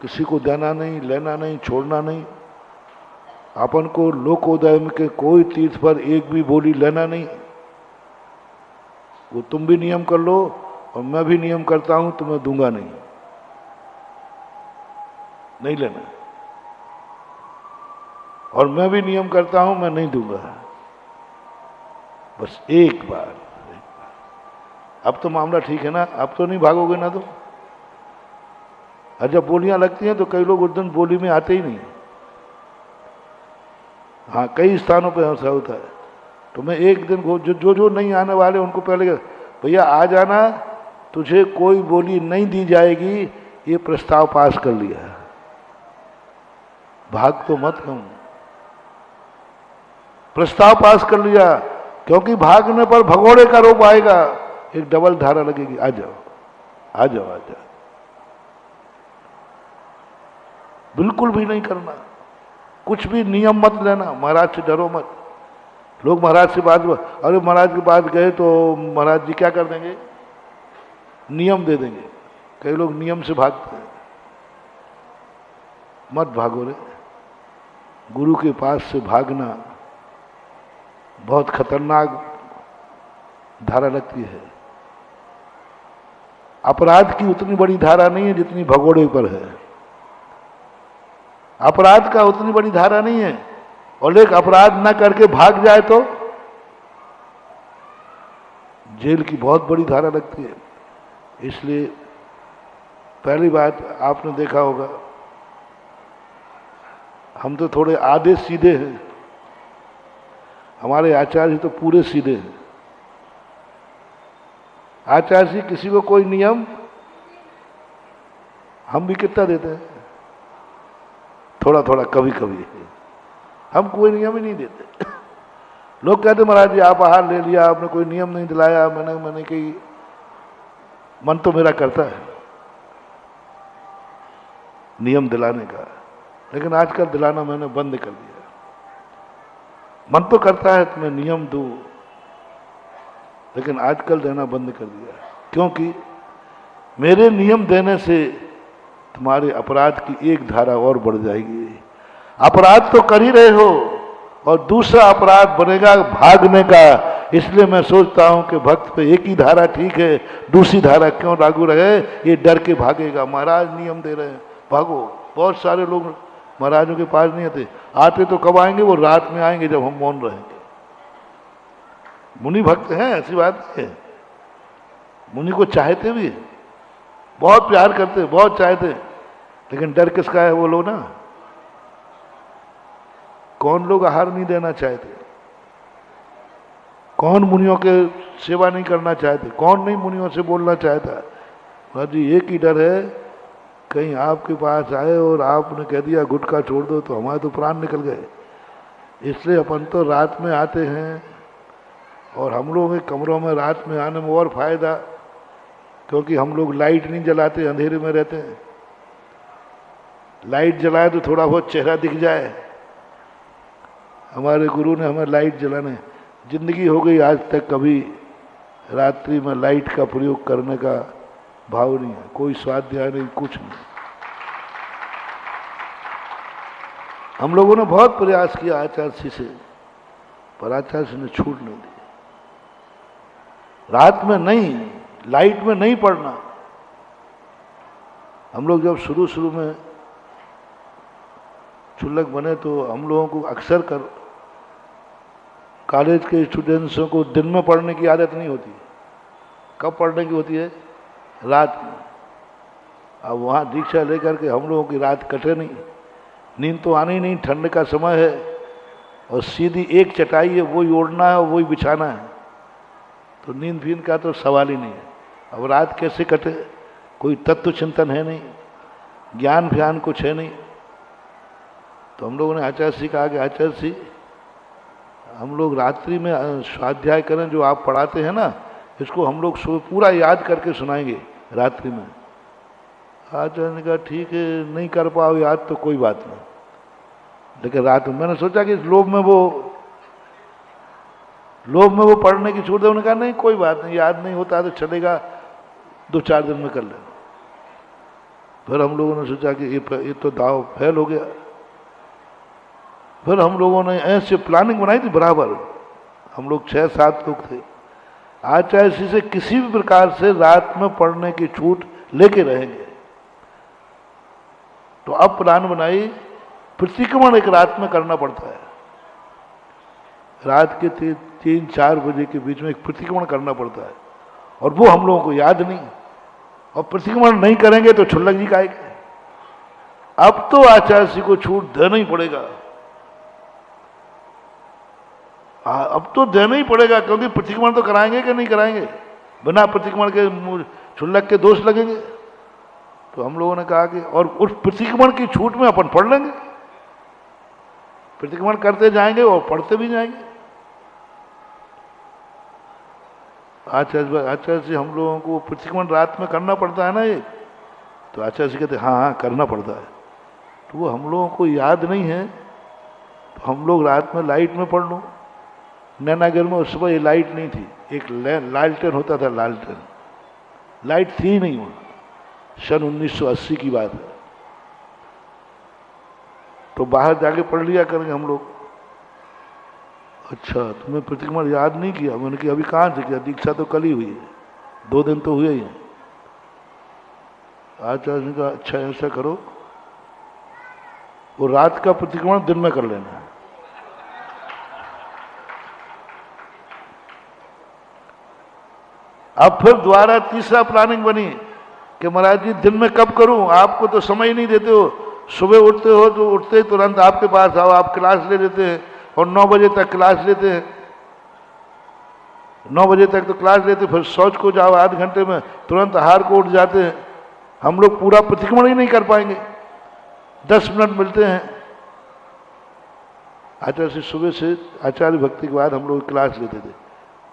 किसी को देना नहीं, लेना नहीं, छोड़ना नहीं। अपन को लोकोदय के कोई तीर्थ पर एक भी बोली लेना नहीं, वो तुम भी नियम कर लो और मैं भी नियम करता हूं तो मैं दूंगा नहीं, नहीं लेना, और मैं भी नियम करता हूं मैं नहीं दूंगा, बस एक बार। अब तो मामला ठीक है ना, अब तो नहीं भागोगे ना तो। और जब बोलियां लगती हैं तो कई लोग उस दिन बोली में आते ही नहीं। हाँ, कई स्थानों पे ऐसा होता है। तो मैं एक दिन जो नहीं आने वाले उनको पहले, भैया आ जाना, तुझे कोई बोली नहीं दी जाएगी, ये प्रस्ताव पास कर लिया, भाग तो मत हम। प्रस्ताव पास कर लिया, क्योंकि भागने पर भगोड़े का रूप आएगा, एक डबल धारा लगेगी, आ जाओ आ जाओ आ जाओ। बिल्कुल भी नहीं करना, कुछ भी नियम मत लेना, महाराज से डरो मत। लोग महाराज से बात, अरे महाराज के पास गए तो महाराज जी क्या कर देंगे, नियम दे देंगे। कई लोग नियम से भागते हैं, मत भागो रे। गुरु के पास से भागना बहुत खतरनाक धारा लगती है। अपराध की उतनी बड़ी धारा नहीं है जितनी भगोड़े पर है। अपराध का उतनी बड़ी धारा नहीं है, और एक अपराध ना करके भाग जाए तो जेल की बहुत बड़ी धारा लगती है। इसलिए पहली बात आपने देखा होगा, हम तो थोड़े आधे सीधे हैं, हमारे आचार्य तो पूरे सीधे हैं। आचार्य किसी को कोई नियम, हम भी कितना देते हैं, थोड़ा थोड़ा कभी कभी, हम कोई नियम ही नहीं देते। लोग कहते महाराज जी आप आहार ले लिया, आपने कोई नियम नहीं दिलाया। मैंने कही मन तो मेरा करता है नियम दिलाने का, लेकिन आजकल दिलाना मैंने बंद कर दिया। मन तो करता है तुम्हें नियम दूं, लेकिन आजकल देना बंद कर दिया, क्योंकि मेरे नियम देने से तुम्हारे अपराध की एक धारा और बढ़ जाएगी। अपराध तो कर ही रहे हो और दूसरा अपराध बनेगा भागने का। इसलिए मैं सोचता हूं कि भक्त पे एक ही धारा ठीक है, दूसरी धारा क्यों लागू रहे, ये डर के भागेगा। महाराज नियम दे रहे हैं, भागो। बहुत सारे लोग महाराजों के पास नहीं आते, आते तो कब आएंगे, वो रात में आएंगे जब हम मौन रहेंगे। मुनि भक्त हैं, ऐसी बात है। मुनि को चाहते भी, बहुत प्यार करते, बहुत चाहते, लेकिन डर किसका है, वो लोग ना। कौन लोग आहार नहीं देना चाहते, कौन मुनियों के सेवा नहीं करना चाहते, कौन नहीं मुनियों से बोलना चाहता। जी एक ही डर है, कहीं आपके पास आए और आपने कह दिया गुटखा छोड़ दो तो हमारे तो प्राण निकल गए। इसलिए अपन तो रात में आते हैं, और हम लोगों के कमरों में रात में आने में और फायदा, क्योंकि हम लोग लाइट नहीं जलाते, अंधेरे में रहते हैं। लाइट जलाए तो थोड़ा बहुत चेहरा दिख जाए। हमारे गुरु ने हमें लाइट जलाने, जिंदगी हो गई आज तक कभी रात्रि में लाइट का प्रयोग करने का भाव नहीं है, कोई स्वाध्याय नहीं, कुछ नहीं। हम लोगों ने बहुत प्रयास किया आचार्य से, पर आचार्य ने छूट नहीं दी। रात में नहीं, लाइट में नहीं पढ़ना। हम लोग जब शुरू में चुल्लक बने तो हम लोगों को अक्सर कॉलेज के स्टूडेंट्सों को दिन में पढ़ने की आदत नहीं होती। कब पढ़ने की होती है, रात में। अब वहाँ दीक्षा लेकर के हम लोगों की रात कटे नहीं, नींद तो आनी नहीं, ठंड का समय है और सीधी एक चटाई है, वही ओढ़ना है और वही बिछाना है, तो नींद भीन का तो सवाल ही नहीं है। अब रात कैसे कटे, कोई तत्व चिंतन है नहीं, ज्ञान फ्यान कुछ है नहीं। तो हम लोगों ने आचार्य से कहा कि आचार्य जी हम लोग रात्रि में स्वाध्याय करें, जो आप पढ़ाते हैं ना, इसको हम लोग पूरा याद करके सुनाएंगे रात्रि में। आचार्य ने कहा ठीक है, नहीं कर पाओ याद तो कोई बात नहीं, लेकिन रात में मैंने सोचा कि लोभ में वो पढ़ने की छूट दे। उन्होंने कहा नहीं कोई बात नहीं, याद नहीं होता तो चलेगा, 2-4 दिन में कर लेना। फिर हम लोगों ने सोचा कि ये तो दाव फेल हो गया। फिर हम लोगों ने ऐसे प्लानिंग बनाई थी बराबर, हम लोग 6-7 लोग थे, आचार्य श्री से किसी भी प्रकार से रात में पढ़ने की छूट लेके रहेंगे। तो अब प्लान बनाई, प्रतिक्रमण एक रात में करना पड़ता है। रात के 3-4 बजे के बीच में एक प्रतिक्रमण करना पड़ता है, और वो हम लोगों को याद नहीं। और प्रतिक्रमण नहीं करेंगे तो छुल्लक जी खाएंगे। अब तो आचार्य श्री को छूट देना ही पड़ेगा। अब तो देना ही पड़ेगा, क्योंकि प्रतिक्रमण तो कराएंगे कि नहीं कराएंगे। बिना प्रतिक्रमण के छुल्लक के दोष लगेंगे। तो हम लोगों ने कहा कि और उस प्रतिक्रमण की छूट में अपन पढ़ लेंगे, प्रतिक्रमण करते जाएंगे और पढ़ते भी जाएंगे। आचार्य से हम लोगों को प्रतिक्रमण रात में करना पड़ता है ना ये, तो आचार्य से कहते हाँ हाँ करना पड़ता है। तो वो हम लोगों को याद नहीं है, तो हम लोग रात में लाइट में पढ़ लो। नैनागर में उस समय ये लाइट नहीं थी, एक लालटेन होता था, लालटेन, लाइट थी नहीं वहाँ, सन 1980 की बात है। तो बाहर जाके पढ़ लिया करेंगे हम लोग। अच्छा, तुम्हें प्रतिक्रमण याद नहीं किया? मैंने कि अभी कहाँ से किया, दीक्षा तो कल ही हुई है, 2 दिन तो हुए ही हैं। आचार्य ने कहा अच्छा ऐसा करो, वो रात का प्रतिक्रमण दिन में कर लेना। अब फिर दोबारा तीसरा प्लानिंग बनी कि महाराज जी दिन में कब करूं, आपको तो समय नहीं देते हो। सुबह उठते हो तो उठते ही तुरंत आपके पास आओ, आप क्लास ले लेते हैं और 9 बजे तक क्लास लेते हैं। 9 बजे तक तो क्लास लेते, फिर शौच को जाओ, आध घंटे में तुरंत आहार को उठ जाते हैं। हम लोग पूरा प्रतिक्रमण ही नहीं कर पाएंगे, 10 मिनट मिलते हैं। आचार्य से सुबह से आचार्य भक्ति के बाद हम लोग क्लास लेते थे,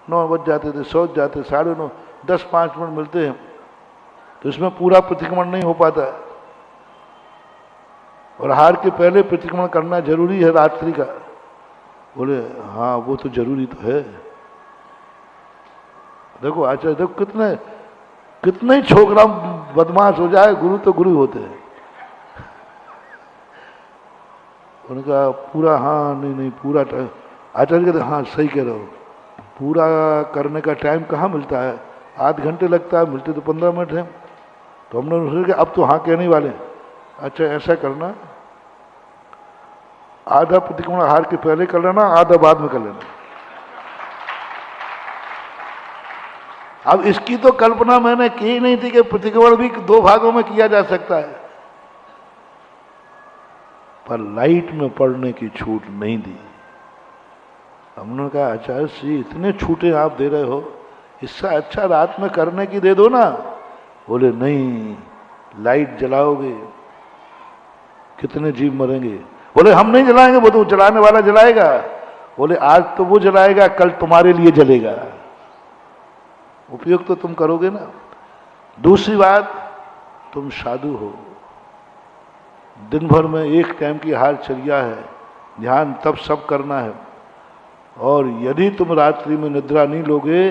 9 बज जाते थे, शौच जाते 9:30, 10-5 मिनट मिलते हैं, तो इसमें पूरा प्रतिक्रमण नहीं हो पाता है। और आहार के पहले प्रतिक्रमण करना जरूरी है रात्रि का। बोले हाँ वो तो जरूरी तो है। देखो आचार्य, देखो कितने ही छोकरा बदमाश हो जाए, गुरु तो गुरु होते हैं। उनका पूरा हाँ नहीं पूरा टाइम। आचार्य कहते हाँ सही कह रहे हो, पूरा करने का टाइम कहाँ मिलता है, आध घंटे लगता है, मिलते तो 15 मिनट हैं। तो हमने सोचा कि अब तो हाँ कहने वाले। अच्छा ऐसा करना, आधा प्रतिक्रमण आहार के पहले कर लेना, आधा बाद में कर लेना। अब इसकी तो कल्पना मैंने की नहीं थी कि प्रतिक्रमण भी 2 भागों में किया जा सकता है, पर लाइट में पढ़ने की छूट नहीं दी। हमने कहा आचार्य श्री इतने छूटे आप दे रहे हो, इससे अच्छा रात में करने की दे दो ना। बोले नहीं, लाइट जलाओगे कितने जीव मरेंगे। बोले हम नहीं जलाएंगे, वो तो जलाने वाला जलाएगा। बोले आज तो वो जलाएगा, कल तुम्हारे लिए जलेगा, उपयोग तो तुम करोगे ना। दूसरी बात, तुम साधु हो, दिन भर में एक टाइम की हारचर्या है, ध्यान तब सब करना है। और यदि तुम रात्रि में निद्रा नहीं लोगे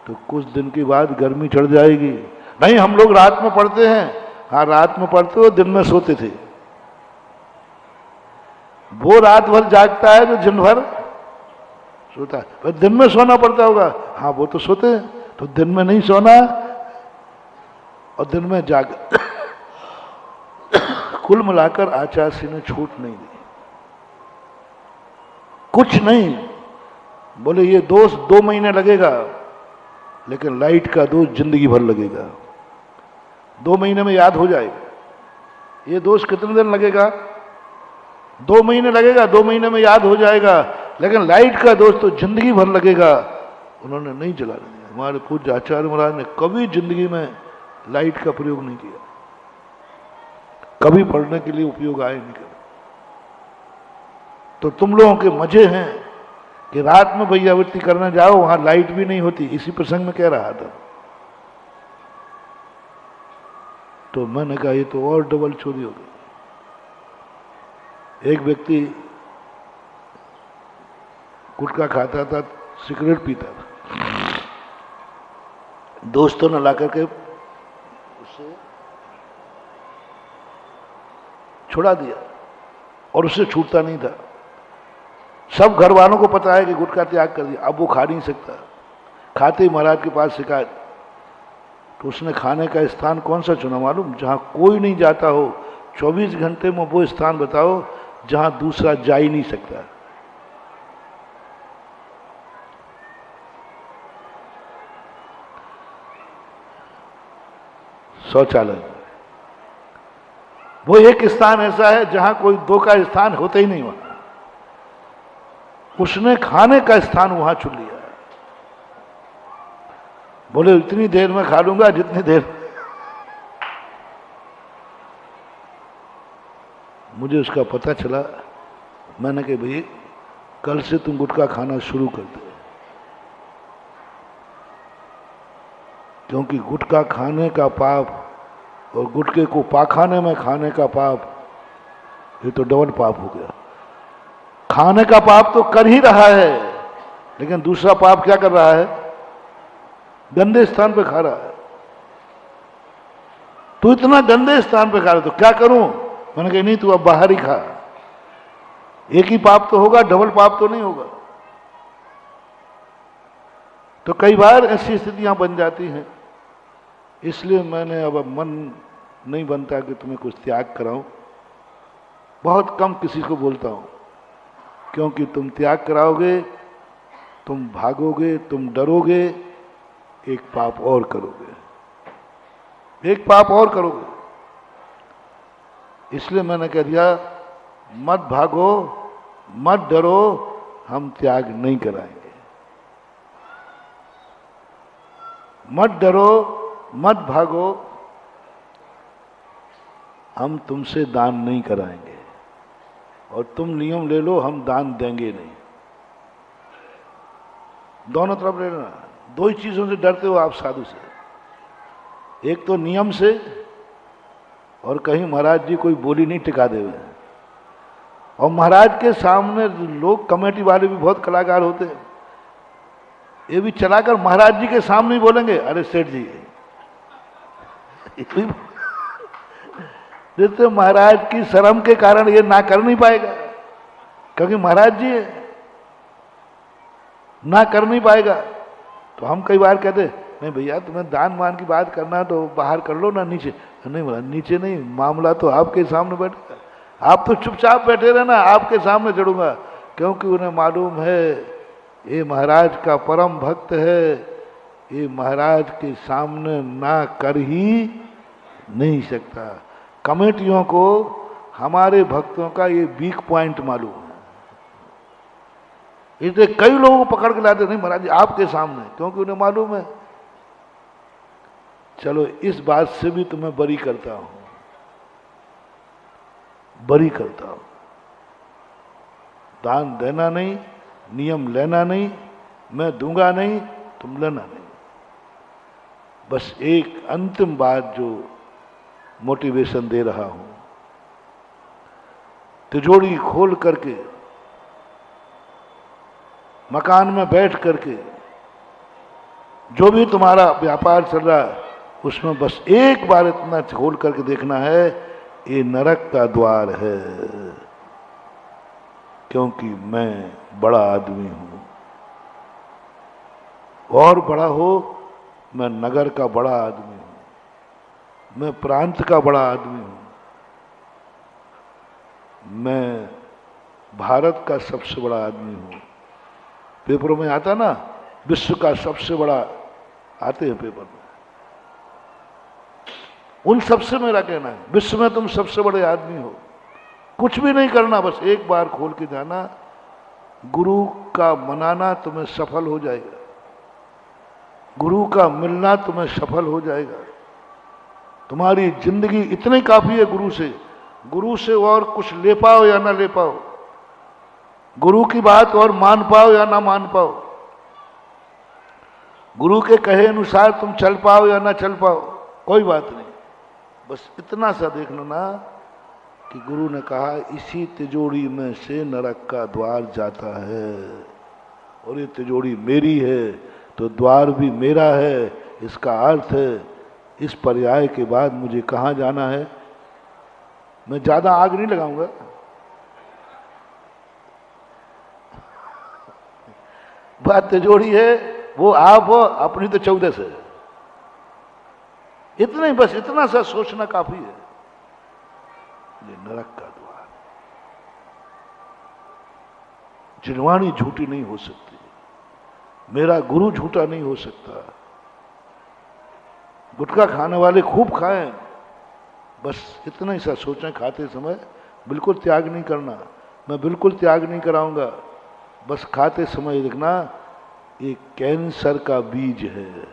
तो कुछ दिन के बाद गर्मी चढ़ जाएगी। नहीं हम लोग रात में पढ़ते हैं, हाँ रात में पढ़ते हो, दिन में सोते थे। वो रात भर जागता है जो दिन भर सोता है, पर दिन में सोना पड़ता होगा। हाँ वो तो सोते हैं, तो दिन में नहीं सोना और दिन में जाग। कुल मिलाकर आचार्य श्री ने छूट नहीं दी, कुछ नहीं। बोले ये दोष 2 महीने लगेगा, लेकिन लाइट का दोष जिंदगी भर लगेगा। 2 महीने में याद हो जाएगा। ये दोष कितने दिन लगेगा? 2 महीने लगेगा, 2 महीने में याद हो जाएगा, लेकिन लाइट का दोष तो जिंदगी भर लगेगा। उन्होंने नहीं जला दिया। हमारे पूज्य आचार्य महाराज ने कभी जिंदगी में लाइट का प्रयोग नहीं किया, कभी पढ़ने के लिए उपयोग आए नहीं कर। तो तुम लोगों के मजे हैं कि रात में भैयावृत्ति करने जाओ, वहां लाइट भी नहीं होती। इसी प्रसंग में कह रहा था। तो मैंने कहा ये तो और डबल चोरी हो गई। एक व्यक्ति गुटखा खाता था, सिगरेट पीता था, दोस्तों ने ला करके उसे छुड़ा दिया और उससे छूटता नहीं था। सब घर वालों को पता है कि गुटखा त्याग कर दिया, अब वो खा नहीं सकता। खाते ही महाराज के पास शिकायत। तो उसने खाने का स्थान कौन सा चुना मालूम? जहां कोई नहीं जाता हो। 24 घंटे में वो स्थान बताओ जहां दूसरा जा ही नहीं सकता। शौचालय। वो एक स्थान ऐसा है जहां कोई दो का स्थान होता ही नहीं वहां। उसने खाने का स्थान वहां चुन लिया। बोले इतनी देर में खा लूंगा जितनी देर। मुझे उसका पता चला। मैंने कहा भाई कल से तुम गुटखा खाना शुरू कर दो, क्योंकि गुटखा खाने का पाप और गुटखे को पाखाने में खाने का पाप, ये तो डबल पाप हो गया। खाने का पाप तो कर ही रहा है, लेकिन दूसरा पाप क्या कर रहा है? गंदे स्थान पे खा रहा है। तू इतना गंदे स्थान पे खा रहा है तो क्या करूं? मैंने कहा नहीं, तू अब बाहर ही खा। एक ही पाप तो होगा, डबल पाप तो नहीं होगा। तो कई बार ऐसी स्थितियां बन जाती हैं। इसलिए मैंने अब मन नहीं बनता कि तुम्हें कुछ त्याग कराऊं। बहुत कम किसी को बोलता हूं, क्योंकि तुम त्याग कराओगे, तुम भागोगे, तुम डरोगे, एक पाप और करोगे, एक पाप और करोगे। इसलिए मैंने कह दिया मत भागो, मत डरो, हम त्याग नहीं कराएंगे। मत डरो, मत भागो, हम तुमसे दान नहीं कराएंगे। और तुम नियम ले लो, हम दान देंगे नहीं। दोनों तरफ ले लेना। दो ही चीजों से डरते हो आप साधु से, एक तो नियम से, और कहीं महाराज जी कोई बोली नहीं टिका देवे। और महाराज के सामने लोग, कमेटी वाले भी बहुत कलाकार होते हैं, ये भी चलाकर महाराज जी के सामने ही बोलेंगे अरे सेठ जी, जैसे महाराज की शर्म के कारण ये ना कर नहीं पाएगा, क्योंकि महाराज जी ना कर नहीं पाएगा। तो हम कई बार कहते नहीं भैया, तुम्हें दान मान की बात करना तो बाहर कर लो ना, नीचे नहीं। बोला नीचे नहीं, मामला तो आपके सामने बैठेगा। आप तो चुपचाप बैठे रहना, आपके सामने चढ़ूंगा। क्योंकि उन्हें मालूम है ये महाराज का परम भक्त है, ये महाराज के सामने ना कर ही नहीं सकता। कमेटियों को हमारे भक्तों का ये वीक पॉइंट मालूम है, इसलिए कई लोगों को पकड़ के लाते नहीं महाराज जी आपके सामने, क्योंकि उन्हें मालूम है। चलो इस बात से भी तुम्हें बरी करता हूं, बरी करता हूं। दान देना नहीं, नियम लेना नहीं, मैं दूंगा नहीं, तुम लेना नहीं। बस एक अंतिम बात जो मोटिवेशन दे रहा हूं, तिजोरी खोल करके मकान में बैठ करके जो भी तुम्हारा व्यापार चल रहा है उसमें बस एक बार इतना खोल करके देखना है, ये नरक का द्वार है, क्योंकि मैं बड़ा आदमी हूं। और बड़ा हो, मैं नगर का बड़ा आदमी हूं, मैं प्रांत का बड़ा आदमी हूं, मैं भारत का सबसे बड़ा आदमी हूं। पेपरों में आता ना विश्व का सबसे बड़ा, आते हैं पेपर में, उन सबसे मेरा कहना है विश्व में तुम सबसे बड़े आदमी हो। कुछ भी नहीं करना, बस एक बार खोल के जाना, गुरु का मनाना तुम्हें सफल हो जाएगा, गुरु का मिलना तुम्हें सफल हो जाएगा। तुम्हारी जिंदगी इतनी काफी है गुरु से और कुछ ले पाओ या ना ले पाओ, गुरु की बात और मान पाओ या ना मान पाओ, गुरु के कहे अनुसार तुम चल पाओ या ना चल पाओ, कोई बात नहीं। बस इतना सा देख लो ना कि गुरु ने कहा इसी तिजोरी में से नरक का द्वार जाता है, और ये तिजोरी मेरी है तो द्वार भी मेरा है। इसका अर्थ है इस पर्याय के बाद मुझे कहाँ जाना है। मैं ज्यादा आग नहीं लगाऊंगा, बात तिजोरी है, वो आप हो, अपनी तो 14 से। इतना ही, बस इतना सा सोचना काफी है। ये नरक का द्वार, जिनवाणी झूठी नहीं हो सकती, मेरा गुरु झूठा नहीं हो सकता। गुटखा खाने वाले खूब खाएं, बस इतना ही सा सोचें खाते समय बिल्कुल त्याग नहीं करना। मैं बिल्कुल त्याग नहीं कराऊंगा, बस खाते समय देखना ये कैंसर का बीज है।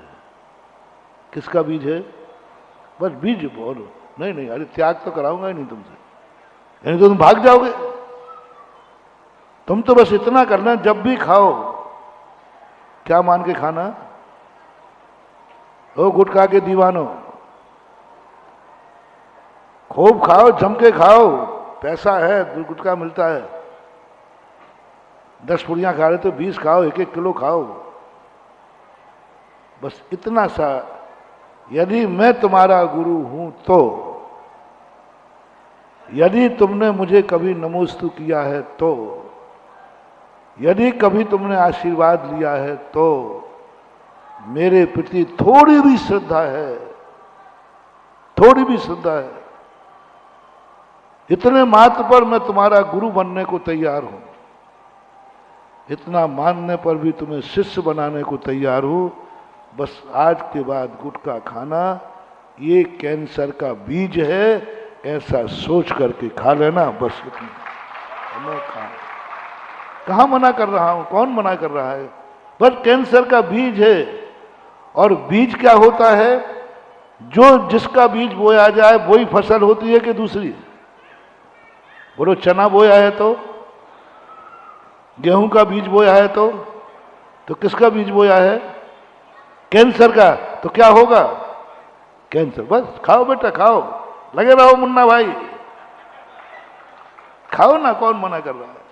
किसका बीज है? बस बीज बोलो। नहीं नहीं, अरे त्याग तो कराऊंगा ही नहीं तुमसे, यानी तो तुम भाग जाओगे। तुम तो बस इतना करना, जब भी खाओ क्या मान के खाना, ओ गुटखा के दीवानों, खूब खाओ, जम के खाओ, पैसा है, गुटखा मिलता है। 10 पुड़ियां खा रहे तो 20 खाओ, 1-1 किलो खाओ। बस इतना सा, यदि मैं तुम्हारा गुरु हूं तो, यदि तुमने मुझे कभी नमोस्तु किया है तो, यदि कभी तुमने आशीर्वाद लिया है तो, मेरे प्रति थोड़ी भी श्रद्धा है, थोड़ी भी श्रद्धा है, इतने मात्र पर मैं तुम्हारा गुरु बनने को तैयार हूं। इतना मानने पर भी तुम्हें शिष्य बनाने को तैयार हूं। बस आज के बाद गुटखा खाना ये कैंसर का बीज है, ऐसा सोच करके खा लेना, बस इतना। मैं कहाँ मना कर रहा हूं, कौन मना कर रहा है? बस कैंसर का बीज है। और बीज क्या होता है? जो जिसका बीज बोया जाए वही फसल होती है कि दूसरी? बोलो, चना बोया है तो, गेहूं का बीज बोया है तो किसका बीज बोया है? कैंसर का। तो क्या होगा? कैंसर। बस खाओ बेटा, खाओ, लगे रहो मुन्ना भाई, खाओ ना, कौन मना कर रहा है?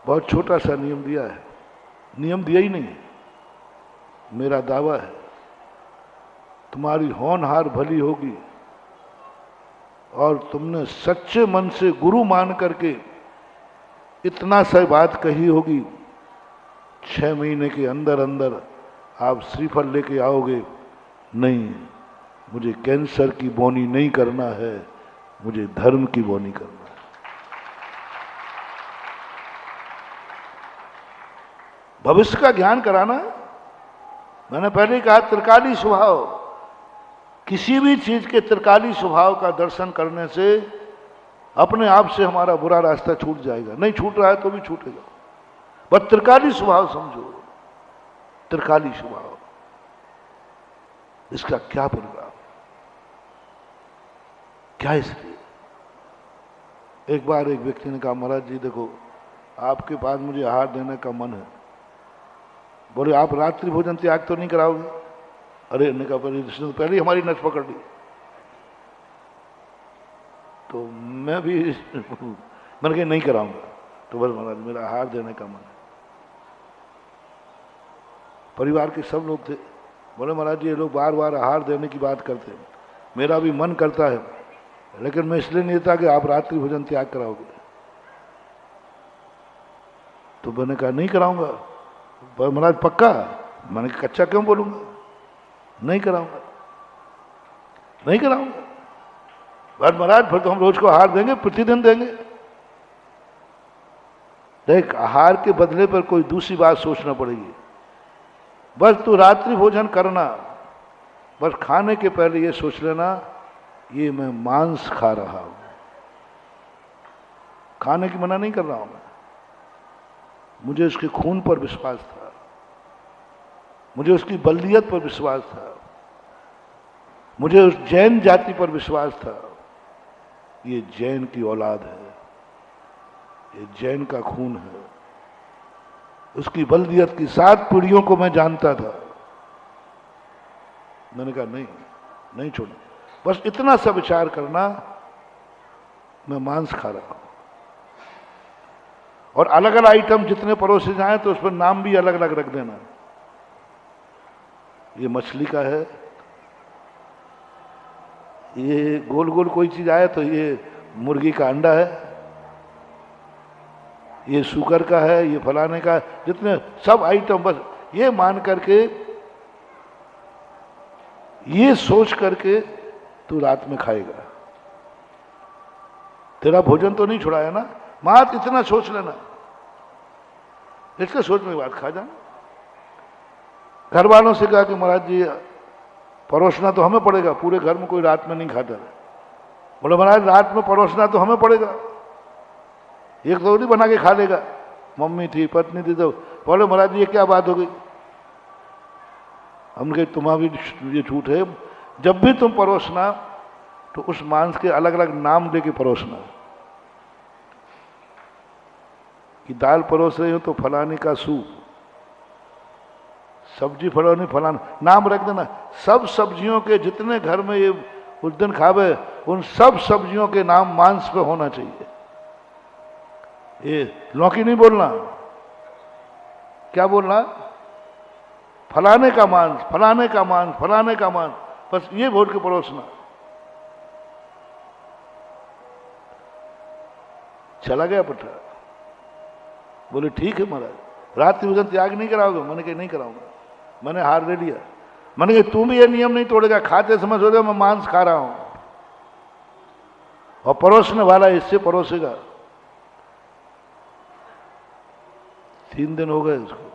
बहुत छोटा सा नियम दिया है, नियम दिया ही नहीं, मेरा दावा है तुम्हारी होनहार भली होगी और तुमने सच्चे मन से गुरु मान करके इतना सा बात कही होगी, 6 महीने के अंदर अंदर आप श्रीफल लेके आओगे। नहीं, मुझे कैंसर की बोनी नहीं करना है, मुझे धर्म की बोनी करना है। भविष्य का ज्ञान कराना। मैंने पहले कहा, त्रिकाली स्वभाव, किसी भी चीज के त्रिकाली स्वभाव का दर्शन करने से अपने आप से हमारा बुरा रास्ता छूट जाएगा। नहीं छूट रहा है तो भी छूटेगा, बस त्रिकाली स्वभाव समझो, त्रिकाली स्वभाव। इसका क्या परिणाम, क्या इसलिए? एक बार एक व्यक्ति ने कहा, महाराज जी देखो, आपके पास मुझे आहार देने का मन है। बोले, आप रात्रि भोजन त्याग तो नहीं कराओगे? अरे ने कहा, पहले ही हमारी नस पकड़ ली। तो मैं भी मैंने कहा नहीं कराऊंगा। तो बस महाराज, मेरा आहार देने का मन है। परिवार के सब लोग थे। बोले, महाराज जी ये लोग बार बार आहार देने की बात करते हैं, मेरा भी मन करता है, लेकिन मैं इसलिए नहीं देता कि आप रात्रि भोजन त्याग कराओगे। तो मैंने कहा नहीं कराऊंगा। महाराज पक्का? मैंने कहा कच्चा क्यों बोलूंगा, नहीं कराऊंगा, नहीं कराऊंगा। बस महाराज, फिर तो हम रोज को आहार देंगे, प्रतिदिन देंगे। देख, आहार के बदले पर कोई दूसरी बात सोचना पड़ेगी। बस तू रात्रि भोजन करना, बस खाने के पहले ये सोच लेना, ये मैं मांस खा रहा हूं। खाने की मना नहीं कर रहा हूं मैं, मुझे उसके खून पर विश्वास था, मुझे उसकी बल्दियत पर विश्वास था, मुझे उस जैन जाति पर विश्वास था। ये जैन की औलाद है, ये जैन का खून है, उसकी बल्दियत की 7 पीढ़ियों को मैं जानता था। मैंने कहा नहीं, नहीं छोड़ना। बस इतना सा विचार करना, मैं मांस खा रहा हूं। और अलग अलग आइटम जितने परोसे जाए तो उस पर नाम भी अलग अलग रख देना। ये मछली का है, ये गोल गोल कोई चीज आए तो ये मुर्गी का अंडा है, ये शुगर का है, ये फलाने का, जितने सब आइटम, बस ये मान करके, ये सोच करके तू रात में खाएगा। तेरा भोजन तो नहीं छुड़ाया ना, मात इतना सोच लेना, इसके सोचने के बाद खा जाना। घर वालों से कहा कि महाराज जी परोसना तो हमें पड़ेगा, पूरे घर में कोई रात में नहीं खाता है। बोले महाराज रात में परोसना तो हमें पड़ेगा, एक तो नहीं बना के खा लेगा। मम्मी थी, पत्नी थी, तो बोले महाराज जी ये क्या बात हो गई। हमने कहा तुम्हारी ये झूठ है, जब भी तुम परोसना तो उस मांस के अलग अलग नाम लेके परोसना। कि दाल परोस रहे हो तो फलाने का सूप, सब्जी फलानी फलाना, नाम रख देना। सब सब्जियों के जितने घर में ये उस दिन खावे, उन सब सब्जियों के नाम मांस पे होना चाहिए। ये लौकी नहीं बोलना, क्या बोलना, फलाने का मांस, फलाने का मांस, फलाने का मांस, बस ये बोल के परोसना। चला गया पट्टा। बोले ठीक है महाराज, रात्रि भोजन त्याग नहीं कराओगे। मैंने कहा नहीं कराऊंगा, मैंने हार ले लिया। मैंने कहा तुम भी ये नियम नहीं तोड़ेगा, खाते समय सोचो मैं मांस खा रहा हूं, और परोसने वाला इससे परोसेगा। 3 दिन हो गए उसको,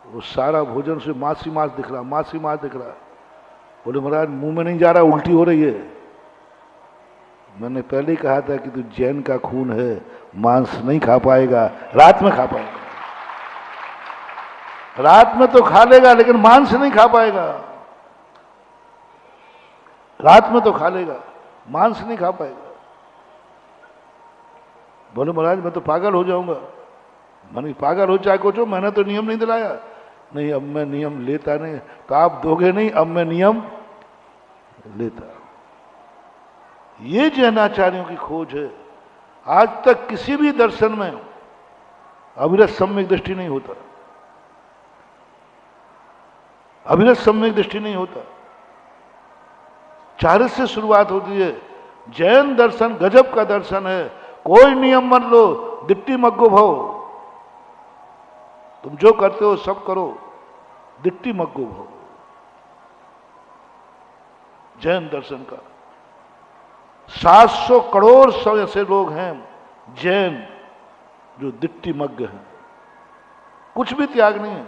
वो सारा भोजन से मांस ही मांस दिख रहा, मांस ही मांस दिख रहा। बोले महाराज मुंह में नहीं जा रहा, उल्टी हो रही है। मैंने पहले ही कहा था कि तू जैन का खून है, मांस नहीं खा पाएगा, रात में खा पाएगा। रात में तो खा लेगा लेकिन मांस नहीं खा पाएगा। रात में तो खा लेगा, मांस नहीं खा पाएगा। बोले महाराज मैं तो पागल हो जाऊंगा। मैंने पागल हो चाहे कुछ हो, मैंने तो नियम नहीं दिलाया। नहीं अब मैं नियम लेता नहीं, तो आप दोगे नहीं, अब मैं नियम लेता। ये जैनाचार्यों की खोज है। आज तक किसी भी दर्शन में अविरत सम्यक दृष्टि नहीं होता, अविरत सम्यक दृष्टि नहीं होता। चारित्र से शुरुआत होती है। जैन दर्शन गजब का दर्शन है। कोई नियम मत लो, दिट्टी मग्गो भव, तुम जो करते हो सब करो, दिट्टी मग्गो भव। जैन दर्शन का 700 करोड़ ऐसे लोग हैं जैन जो दिट्टी मग्ग हैं, कुछ भी त्याग नहीं है।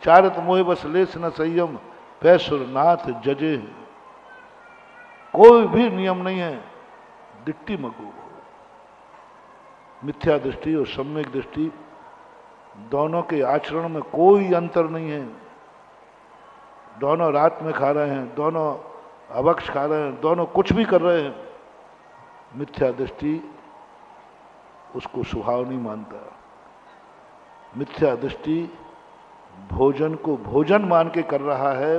चारित मोह बस लेस न संयम, पैसुरनाथ जजे, कोई भी नियम नहीं है, दिट्टी मग्गो। मिथ्या दृष्टि और सम्यक दृष्टि दोनों के आचरण में कोई अंतर नहीं है। दोनों रात में खा रहे हैं, दोनों अभक्ष खा रहे हैं, दोनों कुछ भी कर रहे हैं। मिथ्या दृष्टि उसको स्वभाव नहीं मानता। मिथ्या दृष्टि भोजन को भोजन मान के कर रहा है,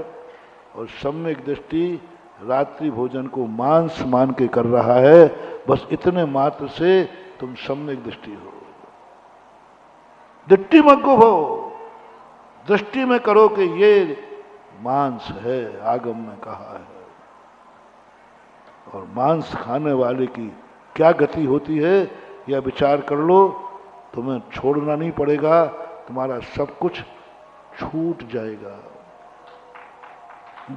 और सम्यक दृष्टि रात्रि भोजन को मांस मान के कर रहा है। बस इतने मात्र से तुम सम्यक दृष्टि हो। दिट्टी मग्गो हो, दृष्टि में करो कि ये मांस है, आगम में कहा है। और मांस खाने वाले की क्या गति होती है यह विचार कर लो। तुम्हें छोड़ना नहीं पड़ेगा, तुम्हारा सब कुछ छूट जाएगा।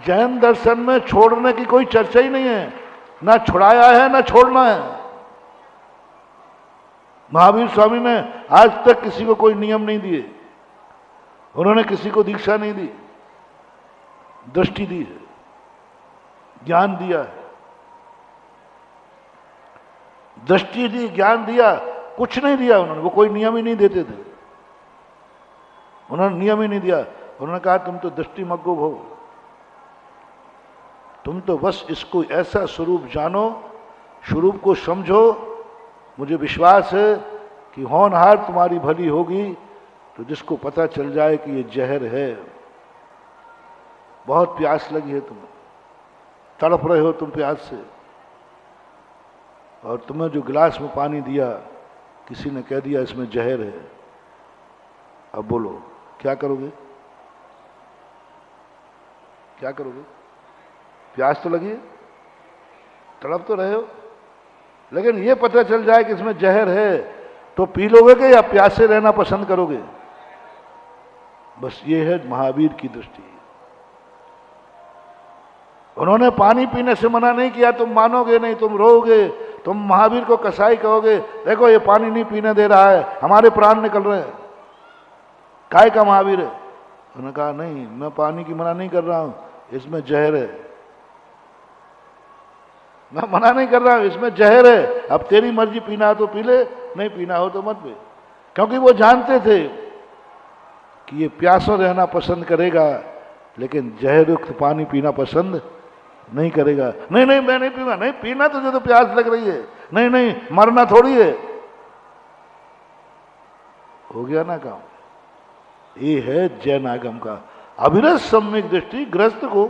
जैन दर्शन में छोड़ने की कोई चर्चा ही नहीं है, ना छुड़ाया है ना छोड़ना है। महावीर स्वामी ने आज तक किसी को कोई नियम नहीं दिए, उन्होंने किसी को दीक्षा नहीं दी, दृष्टि दी है, ज्ञान दिया है। दृष्टि दी, ज्ञान दिया, कुछ नहीं दिया उन्होंने। वो कोई नियम ही नहीं देते थे, उन्होंने नियम ही नहीं दिया। उन्होंने कहा तुम तो दृष्टि मग्गो हो, तुम तो बस इसको ऐसा स्वरूप जानो, स्वरूप को समझो। मुझे विश्वास है कि होनहार तुम्हारी भली होगी, तो जिसको पता चल जाए कि ये जहर है। बहुत प्यास लगी है तुम्हें, तड़प रहे हो तुम प्यास से, और तुम्हें जो गिलास में पानी दिया किसी ने कह दिया इसमें जहर है। अब बोलो क्या करोगे, क्या करोगे? प्यास तो लगी है, तड़प तो रहे हो, लेकिन ये पता चल जाए कि इसमें जहर है, तो पी लोगे कि या प्यासे रहना पसंद करोगे? बस ये है महावीर की दृष्टि। उन्होंने पानी पीने से मना नहीं किया, तुम मानोगे नहीं, तुम रोओगे, तुम महावीर को कसाई कहोगे, देखो ये पानी नहीं पीने दे रहा है, हमारे प्राण निकल रहे हैं, काय का महावीर है? उन्होंने कहा नहीं, मैं पानी की मना नहीं कर रहा हूं, इसमें जहर है। मैं मना नहीं कर रहा हूं, इसमें जहर है, अब तेरी मर्जी, पीना हो तो पी ले, नहीं पीना हो तो मत पी। क्योंकि वो जानते थे कि ये प्यासा रहना पसंद करेगा, लेकिन जहर युक्त पानी पीना पसंद नहीं करेगा। नहीं नहीं मैं नहीं पीऊंगा। नहीं पीना, तुझे तो प्यास लग रही है। नहीं नहीं मरना थोड़ी है। हो गया ना काम। ये है जैन आगम का अविरत सम्यक दृष्टि। ग्रस्त को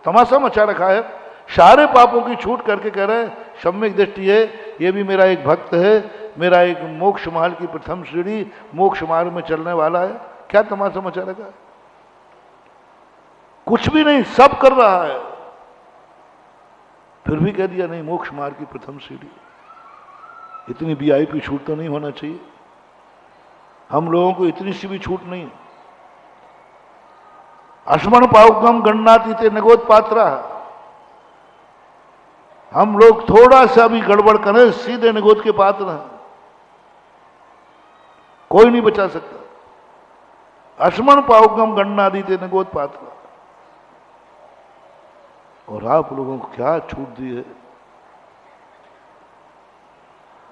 तमाशा मचा रखा है, सारे पापों की छूट करके कह रहे हैं सम्यक दृष्टि है, ये भी मेरा एक भक्त है, मेरा एक मोक्ष मार्ग की प्रथम सीढ़ी, मोक्ष मार्ग में चलने वाला है। क्या तमाशा मचा रखा है? कुछ भी नहीं, सब कर रहा है, फिर भी कह दिया नहीं, मोक्ष मार्ग की प्रथम सीढ़ी। इतनी वीआईपी छूट तो नहीं होना चाहिए। हम लोगों को इतनी सी भी छूट नहीं। अश्मण पावकम गणनातीते नगोद पात्रा। हम लोग थोड़ा सा भी गड़बड़ करें, सीधे निगोद के पात्र हैं, कोई नहीं बचा सकता। अश्मण पावकम गणनातीते नगोद पात्रा। और आप लोगों को क्या छूट दी है?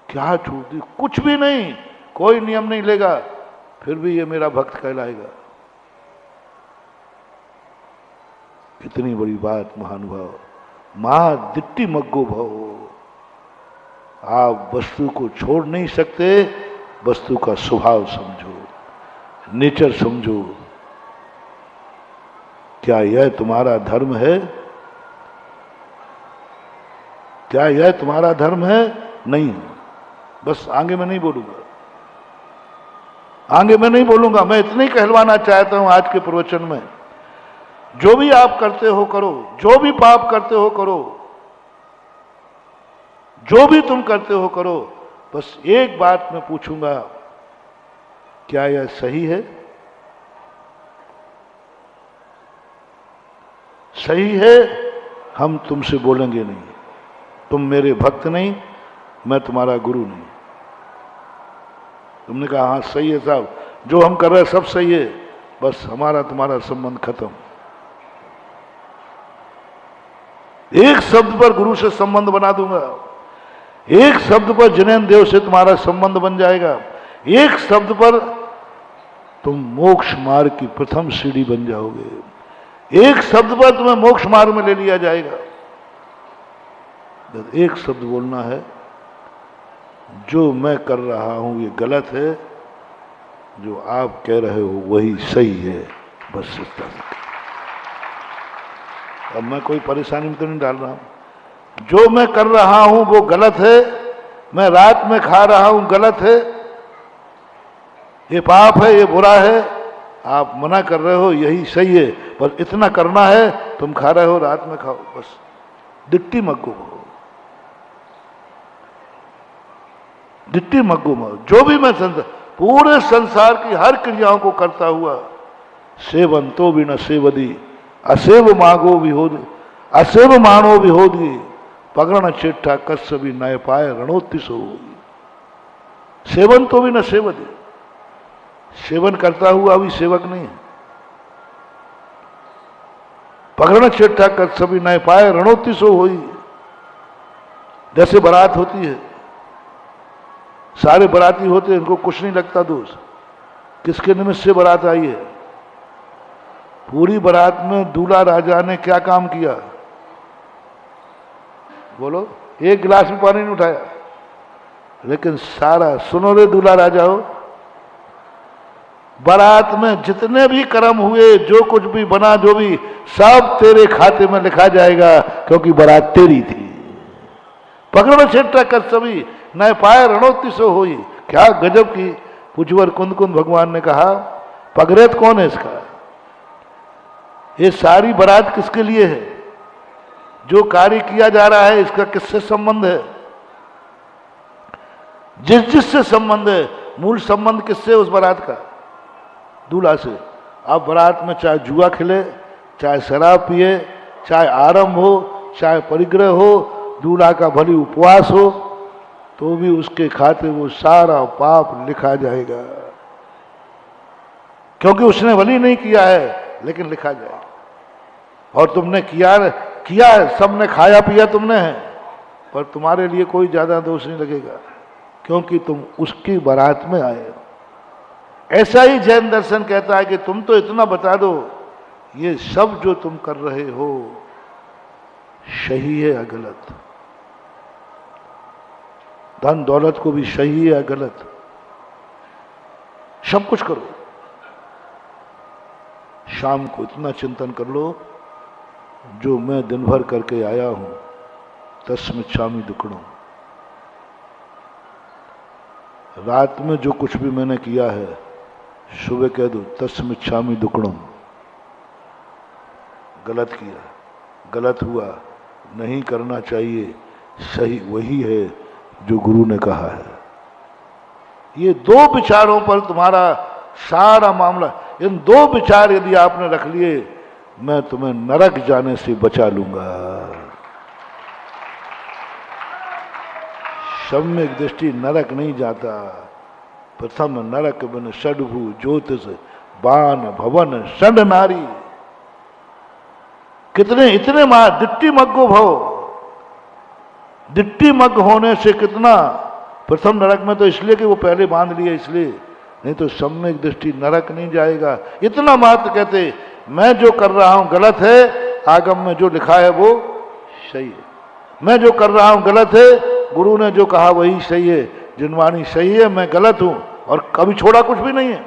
क्या छूट दी? कुछ भी नहीं, कोई नियम नहीं लेगा, फिर भी ये मेरा भक्त कहलाएगा। कितनी बड़ी बात महानुभाव। मां दिट्टी मग्गो भव। आप वस्तु को छोड़ नहीं सकते, वस्तु का स्वभाव समझो, नेचर समझो। क्या यह तुम्हारा धर्म है? क्या यह तुम्हारा धर्म है? नहीं। बस आगे मैं नहीं बोलूंगा, आगे मैं नहीं बोलूंगा। मैं इतना ही कहलवाना चाहता हूं आज के प्रवचन में। जो भी आप करते हो करो, जो भी पाप करते हो करो, जो भी तुम करते हो करो, बस एक बात मैं पूछूंगा, क्या यह सही है? सही है, हम तुमसे बोलेंगे नहीं। तुम मेरे भक्त नहीं, मैं तुम्हारा गुरु नहीं। तुमने कहा हाँ सही है साहब, जो हम कर रहे हैं सब सही है, बस हमारा तुम्हारा संबंध खत्म। एक शब्द पर गुरु से संबंध बना दूंगा, एक शब्द पर जिनेन्द्र देव से तुम्हारा संबंध बन जाएगा, एक शब्द पर तुम मोक्ष मार्ग की प्रथम सीढ़ी बन जाओगे, एक शब्द पर तुम्हें मोक्ष मार्ग में ले लिया जाएगा। एक शब्द बोलना है, जो मैं कर रहा हूं ये गलत है, जो आप कह रहे हो वही सही है, बस इतना। अब मैं कोई परेशानी में तो नहीं डाल रहा हूं। जो मैं कर रहा हूं वो गलत है, मैं रात में खा रहा हूं गलत है, ये पाप है, ये बुरा है, आप मना कर रहे हो यही सही है, बस इतना करना है। तुम खा रहे हो, रात में खाओ, बस दिट्टी मग्गो हो, दिट्टी मग्गो हो। जो भी मैं पूरे संसार की हर क्रियाओं को करता हुआ, सेवंतो भी न सेवदी, असेव मागो विहोद, असेव मानो विहोदी, पगरण चिट्ठा कस्य भी नय पाए रणोत्तिसो। सेवन तो भी न सेवदी, सेवन करता हुआ भी सेवक नहीं है। पगरण चिट्ठा कस्य भी नय पाए रणोत्तिसो होई। जैसे बारात होती है, सारे बाराती होते हैं, इनको कुछ नहीं लगता दोष, किसके निमित्त से बारात आई है। पूरी बारात में दूल्हा राजा ने क्या काम किया? बोलो, एक गिलास भी पानी नहीं उठाया, लेकिन सारा, सुनो रे दूल्हा राजा हो, बारात में जितने भी कर्म हुए, जो कुछ भी बना, जो भी, सब तेरे खाते में लिखा जाएगा, क्योंकि बारात तेरी थी। पकड़ो छिट्टा कर सभी नए पाए रणोत्तिसो हुई। क्या गजब की पुजवर कुंद कुंद भगवान ने कहा। पगरेत कौन है इसका? ये सारी बारात किसके लिए है? जो कार्य किया जा रहा है इसका किससे संबंध है? जिससे संबंध है मूल संबंध किससे? उस बारात का, दूल्हा से। अब बारात में चाहे जुआ खेले, चाहे शराब पिए, चाहे आरंभ हो, चाहे परिग्रह हो, दूल्हा का भली उपवास हो, तो भी उसके खाते वो सारा पाप लिखा जाएगा, क्योंकि उसने भली नहीं किया है, लेकिन लिखा जाएगा। और तुमने किया है, सबने खाया पिया तुमने है, पर तुम्हारे लिए कोई ज्यादा दोष नहीं लगेगा, क्योंकि तुम उसकी बारात में आए हो। ऐसा ही जैन दर्शन कहता है कि तुम तो इतना बता दो, ये सब जो तुम कर रहे हो सही है या गलत? धन दौलत को भी सही है या गलत? सब कुछ करो, शाम को इतना चिंतन कर लो, जो मैं दिन भर करके आया हूं तस्मिच्छामि दुक्कडम। रात में जो कुछ भी मैंने किया है, सुबह कह दो तस्मिच्छामि दुक्कडम। गलत किया, गलत हुआ, नहीं करना चाहिए, सही वही है जो गुरु ने कहा है। ये दो विचारों पर तुम्हारा सारा मामला, इन दो विचार यदि आपने रख लिए, मैं तुम्हें नरक जाने से बचा लूंगा। सम्यक दृष्टि नरक नहीं जाता। प्रथम नरक बन षडभु ज्योतिष बाण भवन षड नारी। कितने इतने दिट्टी मग्गो भव, दिट्टी मग होने से कितना प्रथम नरक में, तो इसलिए कि वो पहले बांध लिया इसलिए, नहीं तो सम्यक दृष्टि नरक नहीं जाएगा। इतना मात्र कहते मैं जो कर रहा हूं गलत है, आगम में जो लिखा है वो सही है। मैं जो कर रहा हूं गलत है, गुरु ने जो कहा वही सही है। जिनवाणी सही है, मैं गलत हूं, और कभी छोड़ा कुछ भी नहीं है,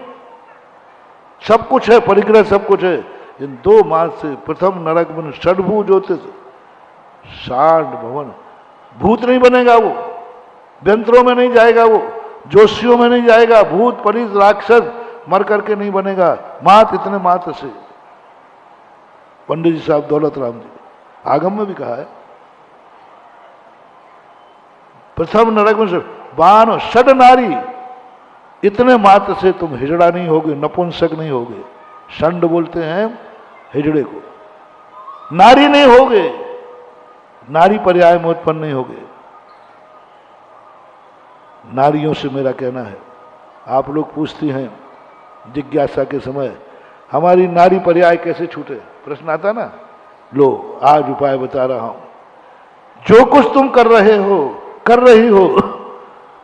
सब कुछ है, परिग्रह सब कुछ है। इन दो मार्ग से प्रथम नरक बन षडभु ज्योतिष षाड भवन। भूत नहीं बनेगा वो, व्यंतरों में नहीं जाएगा वो, जोशियों में नहीं जाएगा, भूत परित राक्षस मर करके नहीं बनेगा, मात्र इतने मात्र से। पंडित जी साहब दौलत राम जी आगम में भी कहा है, प्रथम नरक में बाण षड नारी। इतने मात्र से तुम हिजड़ा नहीं होगे, नपुंसक नहीं होगे। षंड बोलते हैं हिजड़े को। नारी नहीं होगे, नारी पर्याय में उत्पन्न नहीं होगे। नारियों से मेरा कहना है, आप लोग पूछती हैं जिज्ञासा के समय, हमारी नारी पर्याय कैसे छूटे, प्रश्न आता ना। लो आज उपाय बता रहा हूं। जो कुछ तुम कर रहे हो, कर रही हो,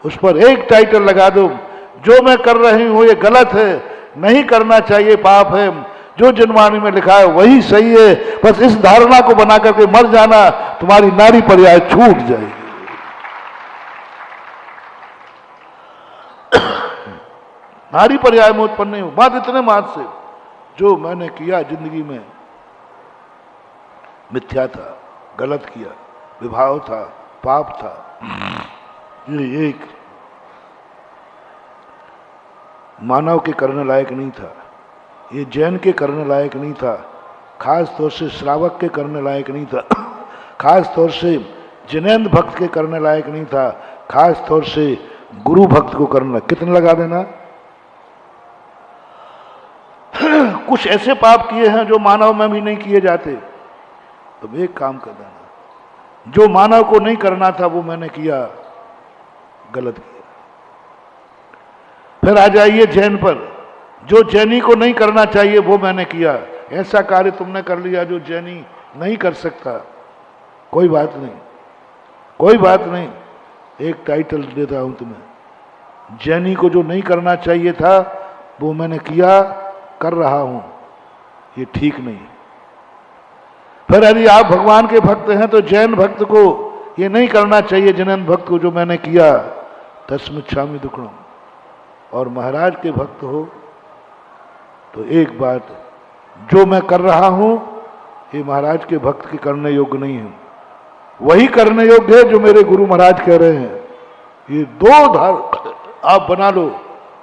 उस पर एक टाइटल लगा दो, जो मैं कर रही हूं ये गलत है, नहीं करना चाहिए, पाप है। जो जिनवाणी में लिखा है वही सही है। बस इस धारणा को बना करके मर जाना, तुम्हारी नारी पर्याय छूट जाएगी। नारी पर्याय में उत्पन्न नहीं हो। बात इतने मात्र से, जो मैंने किया जिंदगी में मिथ्या था, गलत किया, विभाव था, पाप था, ये एक मानव के करने लायक नहीं था, ये जैन के करने लायक नहीं था, खास तौर से श्रावक के करने लायक नहीं था, खास तौर से जिनेंद्र भक्त के करने लायक नहीं था, खास तौर से गुरु भक्त को करना। कितने लगा देना? कुछ ऐसे पाप किए हैं जो मानव में भी नहीं किए जाते। तो एक काम कर देना, जो मानव को नहीं करना था वो मैंने किया, गलत किया। फिर आ जाइए जैन पर, जो जैनी को नहीं करना चाहिए वो मैंने किया। ऐसा कार्य तुमने कर लिया जो जैनी नहीं कर सकता। कोई बात नहीं, कोई बात नहीं, एक टाइटल देता हूं तुम्हें, जैनी को जो नहीं करना चाहिए था वो मैंने किया, कर रहा हूं, ये ठीक नहीं। फिर यदि आप भगवान के भक्त हैं तो जैन भक्त को ये नहीं करना चाहिए, जिनेंद्र भक्त को जो मैंने किया, तस्मिच्छामि दुक्कडम। और महाराज के भक्त हो तो एक बात, जो मैं कर रहा हूं ये महाराज के भक्त के करने योग्य नहीं है, वही करने योग्य है जो मेरे गुरु महाराज कह रहे हैं। ये दो धार आप बना लो,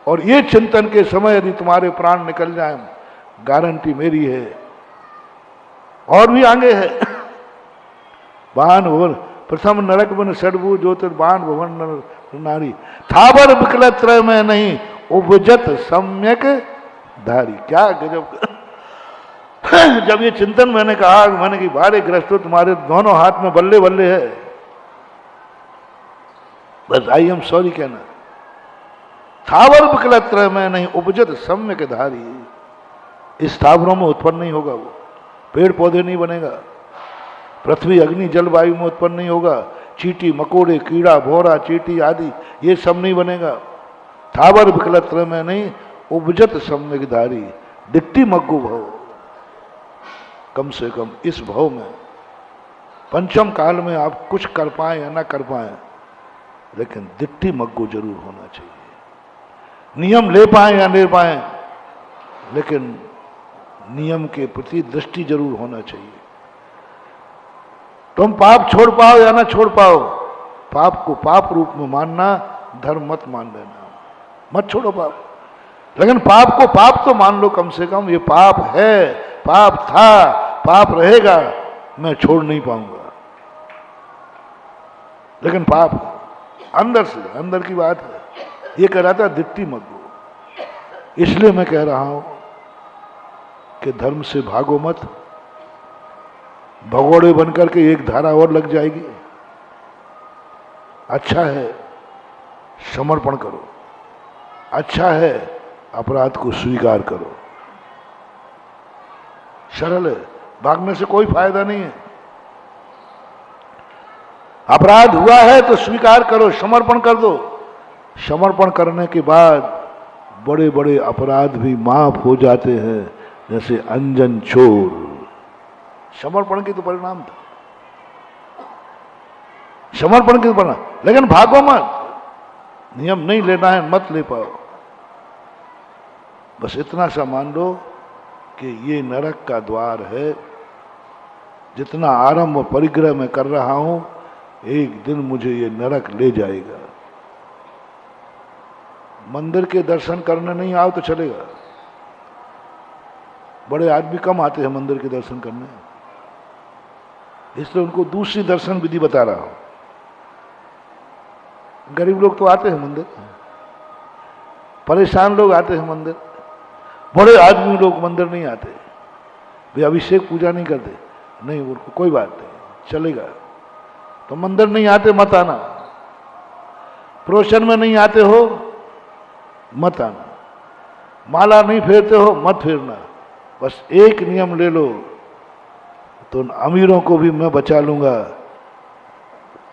और ये चिंतन के समय यदि तुम्हारे प्राण निकल जाए, गारंटी मेरी है। और भी आगे है, बाण भवन प्रथम नरक बन षडभु ज्योतिर्बाण भवन नर नारी, थावर विकल त्रय में नहीं उपजत सम्यक धारी। क्या गजब। जब ये चिंतन मैंने कहा, मैंने कि भारे ग्रस्तों तुम्हारे दोनों हाथ में बल्ले बल्ले है, बस आई एम सॉरी कहना। थावर विकल त्रय में नहीं उपजत सम्यक धारी, इस स्थावरों में उत्पन्न नहीं होगा वो, पेड़ पौधे नहीं बनेगा, पृथ्वी अग्नि जल वायु में उत्पन्न नहीं होगा, चींटी मकोड़े कीड़ा भौरा चींटी आदि ये सब नहीं बनेगा। थावर विकल त्रय में नहीं उपजत सम्यक धारी, दिट्टी मग्गु भव, कम से कम इस भव में पंचम काल में आप कुछ कर पाए या ना कर पाए, लेकिन दिट्टी मग्गु जरूर होना चाहिए। नियम ले पाए या ले पाए, लेकिन नियम के प्रति दृष्टि जरूर होना चाहिए। तुम पाप छोड़ पाओ या ना छोड़ पाओ, पाप को पाप रूप में मानना, धर्म मत मान लेना, मत छोड़ो पाप, लेकिन पाप को पाप तो मान लो कम से कम। ये पाप है, पाप था, पाप रहेगा, मैं छोड़ नहीं पाऊंगा, लेकिन पाप अंदर से, अंदर की बात है। ये कह रहा था दिट्टी मग्गो, इसलिए मैं कह रहा हूं कि धर्म से भागो मत, भगोड़े बनकर के एक धारा और लग जाएगी। अच्छा है समर्पण करो, अच्छा है अपराध को स्वीकार करो, सरल है, भागने से कोई फायदा नहीं है। अपराध हुआ है तो स्वीकार करो, समर्पण कर दो। समर्पण करने के बाद बड़े बड़े अपराध भी माफ हो जाते हैं, जैसे अंजन चोर, समर्पण की तो परिणाम था, समर्पण की तो परिणाम। लेकिन भागो मत, नियम नहीं लेना है मत ले पाओ, बस इतना सा मान लो कि ये नरक का द्वार है। जितना आरंभ परिग्रह में कर रहा हूं, एक दिन मुझे ये नरक ले जाएगा। मंदिर के दर्शन करने नहीं आओ तो चलेगा, बड़े आदमी कम आते हैं मंदिर के दर्शन करने, इसलिए उनको दूसरी दर्शन विधि बता रहा हूं। गरीब लोग तो आते हैं मंदिर, परेशान लोग आते हैं मंदिर, बड़े आदमी लोग मंदिर नहीं आते, वे अभिषेक पूजा नहीं करते, नहीं उनको कोई बात नहीं, चलेगा। तो मंदिर नहीं आते मत आना, प्रोशन में नहीं आते हो मत आना, माला नहीं फेरते हो मत फेरना, बस एक नियम ले लो, तो उन अमीरों को भी मैं बचा लूंगा।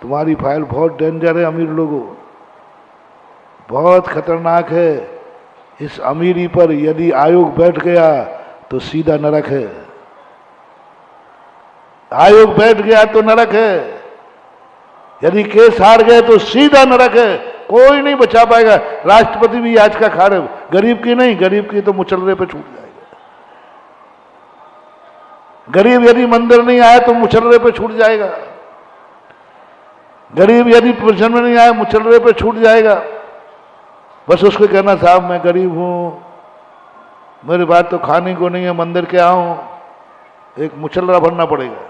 तुम्हारी फाइल बहुत डेंजर है अमीर लोगों, बहुत खतरनाक है। इस अमीरी पर यदि आयोग बैठ गया तो सीधा नरक है, आयोग बैठ गया तो नरक है, यदि केस हार गए तो सीधा नरक है, कोई नहीं बचा पाएगा। राष्ट्रपति भी आज का खा रहे, गरीब की नहीं, गरीब की तो मुचलरे पे छूट जाएगा। गरीब यदि मंदिर नहीं आया तो मुचलरे पे छूट जाएगा, गरीब यदि प्रोशन में नहीं आया मुचलरे पे छूट जाएगा। बस उसको कहना साहब मैं गरीब हूं, मेरे बात तो खाने को नहीं है, मंदिर के आऊं, एक मुचलरा भरना पड़ेगा।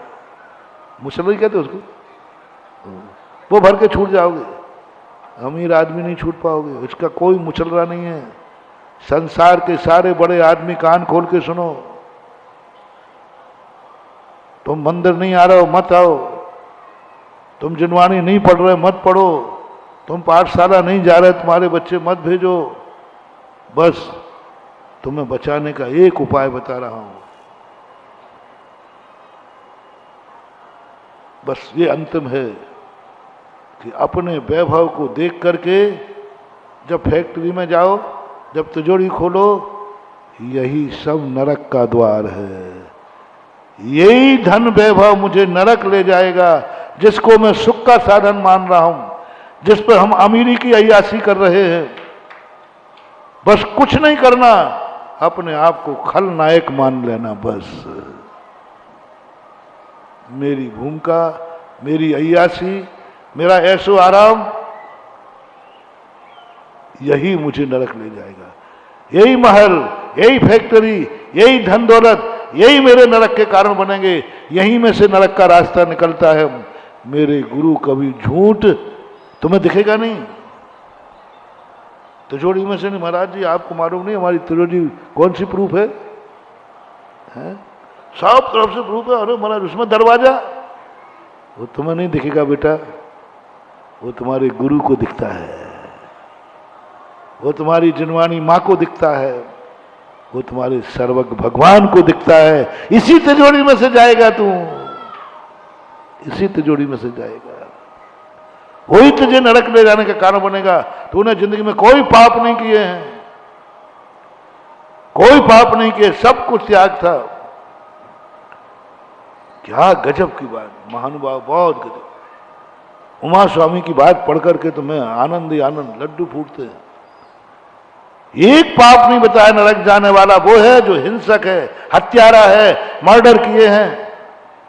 मुचलरा कहते उसको, वो भर के छूट जाओगे। अमीर आदमी नहीं छूट पाओगे, इसका कोई मुचलरा नहीं है। संसार के सारे बड़े आदमी कान खोल के सुनो, तुम मंदिर नहीं आ रहे हो मत आओ, तुम जिनवानी नहीं पढ़ रहे मत पढ़ो, तुम पाठशाला नहीं जा रहे तुम्हारे बच्चे मत भेजो। बस तुम्हें बचाने का एक उपाय बता रहा हूं, बस ये अंतिम है कि अपने वैभव को देख करके जब फैक्ट्री में जाओ, जब तिजोरी खोलो, यही सब नरक का द्वार है। यही धन वैभव मुझे नरक ले जाएगा, जिसको मैं सुख का साधन मान रहा हूं, जिस पर हम अमीरी की अय्यासी कर रहे हैं। बस कुछ नहीं करना, अपने आप को खलनायक मान लेना। बस मेरी भूमिका, मेरी अय्यासी, मेरा ऐशो आराम, यही मुझे नरक ले जाएगा। यही महल, यही फैक्ट्री, यही धन दौलत, यही मेरे नरक के कारण बनेंगे। यहीं में से नरक का रास्ता निकलता है। मेरे गुरु कभी झूठ तुम्हें दिखेगा नहीं। तिजोरी में से नहीं, महाराज जी आपको मालूम नहीं हमारी तिजोरी कौन सी प्रूफ है? सब तरफ से प्रूफ है। अरे महाराज उसमें दरवाजा, वो तुम्हें नहीं दिखेगा बेटा, वो तुम्हारे गुरु को दिखता है, वो तुम्हारी जिनवानी माँ को दिखता है, वो तुम्हारे सर्वज्ञ भगवान को दिखता है। इसी तिजोरी में से जाएगा तू, इसी तिजोरी में से जाएगा। वही तुझे नरक ले जाने का कारण बनेगा। तूने जिंदगी में कोई पाप नहीं किए हैं, कोई पाप नहीं किए, सब कुछ त्याग था। क्या गजब की बात, महानुभाव, बहुत गजब। उमा स्वामी की बात पढ़ करके तो मैं आनंद ही आनंद, लड्डू फूटते हैं। एक पाप नहीं बताया नरक जाने वाला, वो है जो हिंसक है, हत्यारा है, मर्डर किए हैं,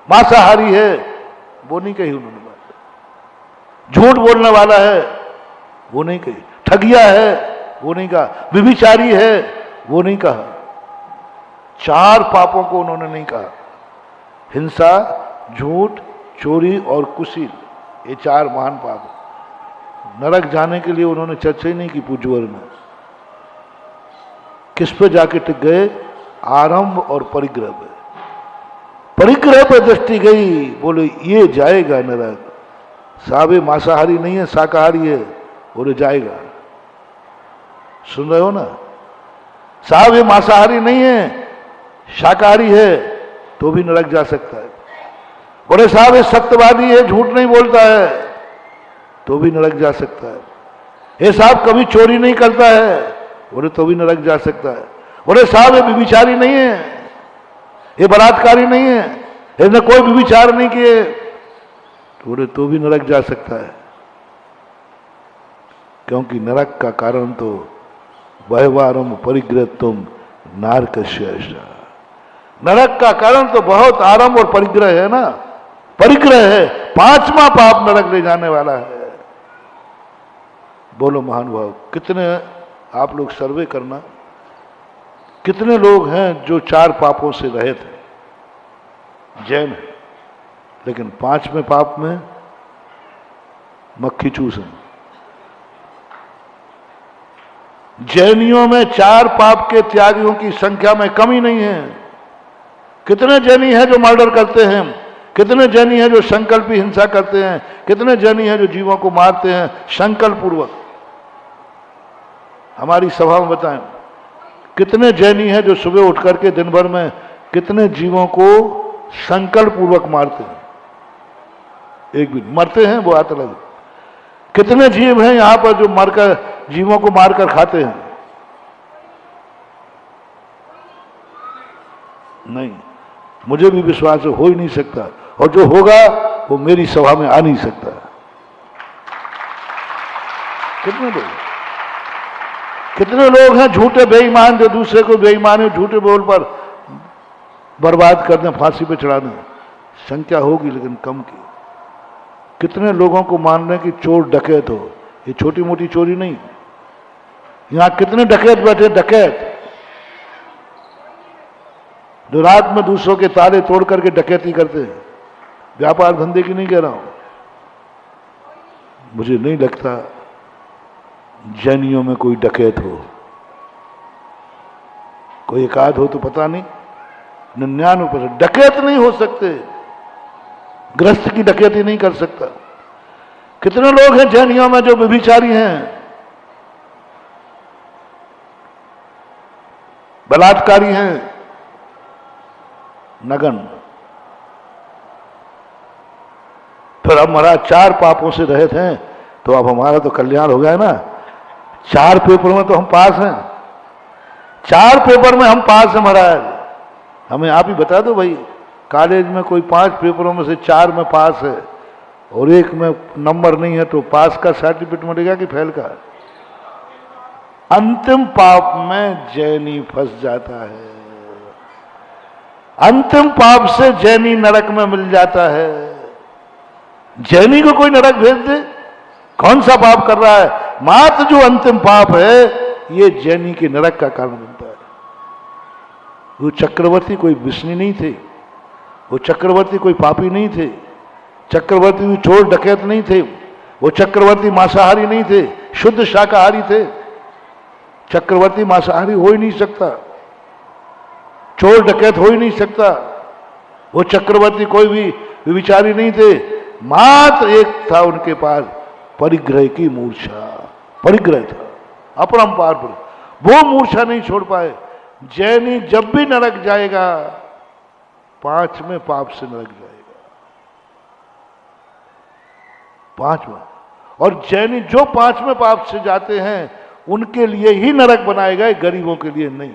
मांसाहारी है, वो नहीं कही उन्होंने बात। झूठ बोलने वाला है, वो नहीं कही। ठगिया है, वो नहीं कहा। व्यभिचारी है, वो नहीं कहा। चार पापों को उन्होंने नहीं कहा, हिंसा, झूठ, चोरी और कुशील, ये चार महान पाप। नरक जाने के लिए उन्होंने चर्चा ही नहीं की पूज्यवर में। किस पे जाके टिक गए? आरंभ और परिग्रह पे। परिग्रह पे दृष्टि गई, बोले ये जाएगा नरक। साहब ये मांसाहारी नहीं है, शाकाहारी है, बोले जाएगा। सुन रहे हो ना? साहब ये मांसाहारी नहीं है, शाकाहारी है, तो भी नरक जा सकता है। बोले साहब ये सत्यवादी है, झूठ नहीं बोलता है, तो भी नरक जा सकता है। ये साहब कभी चोरी नहीं करता है, बोले तो भी नरक जा सकता है। बोले साहब ये व्यभिचारी नहीं है, ये बलात्कारी नहीं है, इसने कोई व्यभिचार नहीं किए, बोले तो भी नरक जा सकता है। क्योंकि नरक का कारण तो वहवारम परिग्रह तुम नारकस्य। नरक का कारण तो बहुत आरंभ और परिग्रह है ना, परिग्रह है, पांचवा पाप नरक ले जाने वाला है। बोलो महानुभाव, कितने आप लोग सर्वे करना, कितने लोग हैं जो चार पापों से रहित हैं, जैन है, लेकिन पांचवें पाप में मक्खी चूस है। जैनियों में चार पाप के त्यागियों की संख्या में कमी नहीं है। कितने जैनी हैं जो मर्डर करते हैं, कितने जैनी हैं जो संकल्पी हिंसा करते हैं, कितने जैनी हैं जो जीवों को मारते हैं संकल्प पूर्वक। हमारी सभा में बताएं, कितने जैनी हैं जो सुबह उठ करके दिन भर में कितने जीवों को संकल्प पूर्वक मारते हैं। एक भी मरते हैं वो बात अलग। कितने जीव हैं यहां पर जो मरकर जीवों को मारकर खाते हैं? नहीं, मुझे भी विश्वास हो ही नहीं सकता, और जो होगा वो मेरी सभा में आ नहीं सकता। कितने लोग हैं झूठे बेईमान जो दूसरे को बेईमान झूठे बोल पर बर्बाद कर दें, फांसी पे चढ़ा दें। संख्या होगी लेकिन कम की। कितने लोगों को मान रहे हैं कि चोर डकैत हो, ये छोटी मोटी चोरी नहीं। यहां कितने डकैत बैठे, डकैत जो रात में दूसरों के ताले तोड़ करके डकैती करते हैं। व्यापार धंधे की नहीं कह रहा हूं। मुझे नहीं लगता जैनियों में कोई डकैत हो, कोई एकाध हो तो पता नहीं, 99% डकैत नहीं हो सकते। ग्रस्त की डकैती नहीं कर सकता। कितने लोग हैं जैनियों में जो व्यभिचारी हैं, बलात्कारी हैं, नगन। फिर अब महाराज चार पापों से रहित हैं, तो अब हमारा तो कल्याण हो गया ना। 4 पेपर में तो हम पास हैं, 4 पेपर में हम पास हैं महाराज। हमें आप ही बता दो भाई, कॉलेज में कोई 5 पेपरों में से 4 में पास है और 1 में नंबर नहीं है, तो पास का सर्टिफिकेट मिलेगा कि फेल का? अंतिम पाप में जैनी फंस जाता है। अंतिम पाप से जैनी नरक में मिल जाता है। जैनी को कोई नरक भेज दे? कौन सा पाप कर रहा है? मात्र जो अंतिम पाप है, ये जैनी के नरक का कारण बनता है। वो चक्रवर्ती कोई विष्णु नहीं थे, वो चक्रवर्ती कोई पापी नहीं थे, चक्रवर्ती भी चोर डकैत नहीं थे, वो चक्रवर्ती मांसाहारी नहीं थे, शुद्ध शाकाहारी थे। चक्रवर्ती मांसाहारी हो ही नहीं सकता, चोर डकैत हो ही नहीं सकता। वो चक्रवर्ती कोई भी विचारी नहीं थे, मात्र एक था उनके पास, परिग्रह की मूर्छा। परिग्रह था, अपरंपार पर, वो मूर्छा नहीं छोड़ पाए। जैनी जब भी नरक जाएगा, 5वें पाप से नरक जाएगा, 5वां। और जैनी जो 5वें पाप से जाते हैं उनके लिए ही नरक बनाएगा, गरीबों के लिए नहीं,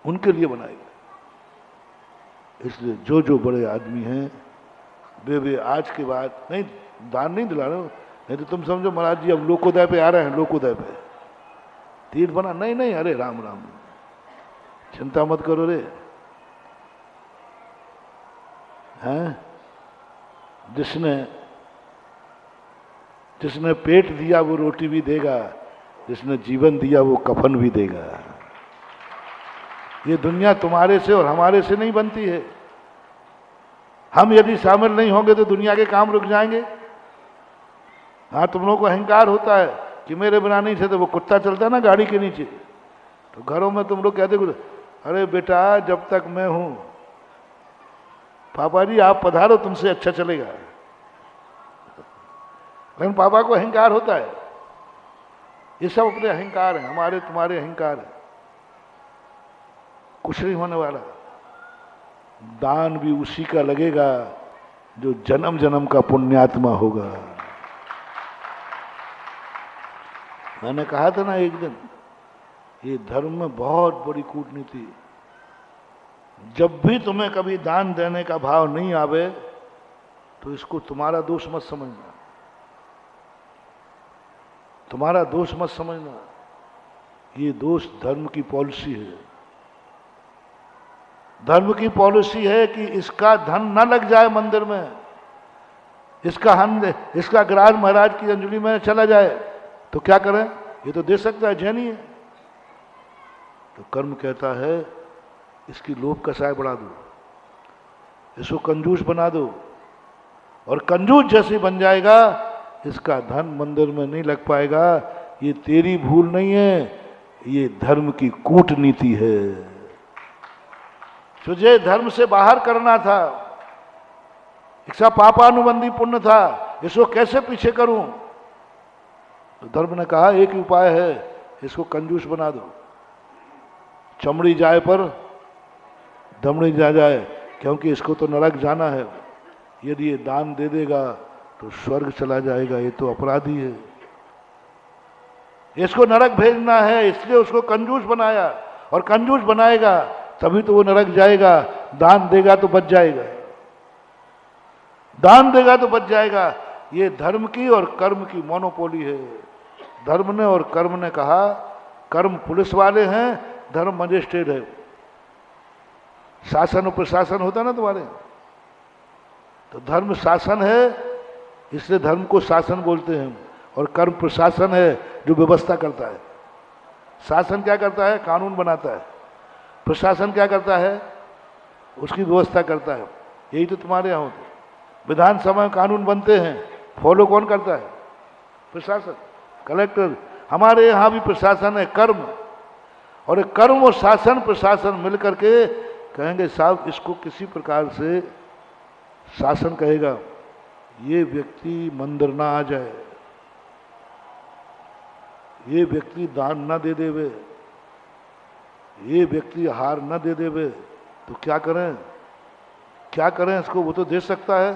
उनके लिए बनाएगा। इसलिए जो जो बड़े आदमी हैं वे आज के बाद नहीं, दान नहीं दिला रहे हो, नहीं तो तुम समझो महाराज जी अब लोकोदय पे आ रहे हैं, लोकोदय पे तीर्थ बना, नहीं नहीं, अरे राम राम, चिंता मत करो रे। हैं, जिसने पेट दिया वो रोटी भी देगा, जिसने जीवन दिया वो कफन भी देगा। ये दुनिया तुम्हारे से और हमारे से नहीं बनती है। हम यदि शामिल नहीं होंगे तो दुनिया के काम रुक जाएंगे। हाँ, तुम लोगों को अहंकार होता है कि मेरे बिना नहीं थे, तो वो कुत्ता चलता है ना गाड़ी के नीचे, तो घरों में तुम लोग कहते अरे बेटा जब तक मैं हूं, पापा जी आप पधारो, तुमसे अच्छा चलेगा। लेकिन पापा को अहंकार होता है। ये सब अपने अहंकार है, हमारे तुम्हारे अहंकार है, कुछ नहीं होने वाला। दान भी उसी का लगेगा जो जन्म जन्म का पुण्यात्मा होगा। मैंने कहा था ना एक दिन, ये धर्म में बहुत बड़ी कूटनीति। जब भी तुम्हें कभी दान देने का भाव नहीं आवे तो इसको तुम्हारा दोष मत समझना, तुम्हारा दोष मत समझना। ये दोष धर्म की पॉलिसी है। धर्म की पॉलिसी है कि इसका धन न लग जाए मंदिर में, इसका ग्रास महाराज की अंजलि में चला जाए, तो क्या करें? ये तो दे सकता है, जैनी है। तो कर्म कहता है इसकी लोभ कसाय बढ़ा दो, इसको कंजूस बना दो, और कंजूस जैसे बन जाएगा इसका धन मंदिर में नहीं लग पाएगा। ये तेरी भूल नहीं है, ये धर्म की कूटनीति है। तुझे धर्म से बाहर करना था, इसका पापानुबंधी पुण्य था, इसको कैसे पीछे करूं? तो धर्म ने कहा एक ही उपाय है, इसको कंजूस बना दो। चमड़ी जाए पर दमड़ी जा जाए, क्योंकि इसको तो नरक जाना है। यदि ये दान दे देगा तो स्वर्ग चला जाएगा, ये तो अपराधी है। इसको नरक भेजना है, इसलिए उसको कंजूस बनाया, और कंजूस बनाएगा तभी तो वो नरक जाएगा। दान देगा तो बच जाएगा, दान देगा तो बच जाएगा। ये धर्म की और कर्म की मोनोपोली है। धर्म ने और कर्म ने कहा, कर्म पुलिस वाले हैं, धर्म मजिस्ट्रेट है। शासन और प्रशासन होता ना तुम्हारे, तो धर्म शासन है इसलिए धर्म को शासन बोलते हैं, और कर्म प्रशासन है जो व्यवस्था करता है। शासन क्या करता है? कानून बनाता है। प्रशासन क्या करता है? उसकी व्यवस्था करता है। यही तो तुम्हारे यहाँ होता है। विधानसभा में कानून बनते हैं, फॉलो कौन करता है? प्रशासन, कलेक्टर। हमारे यहाँ भी प्रशासन है, कर्म। और कर्म और शासन प्रशासन मिलकर के कहेंगे साहब इसको किसी प्रकार से, शासन कहेगा ये व्यक्ति मंदिर ना आ जाए, ये व्यक्ति दान ना दे देवे, ये व्यक्ति हार न दे देवे, तो क्या करें? क्या करें इसको? वो तो दे सकता है,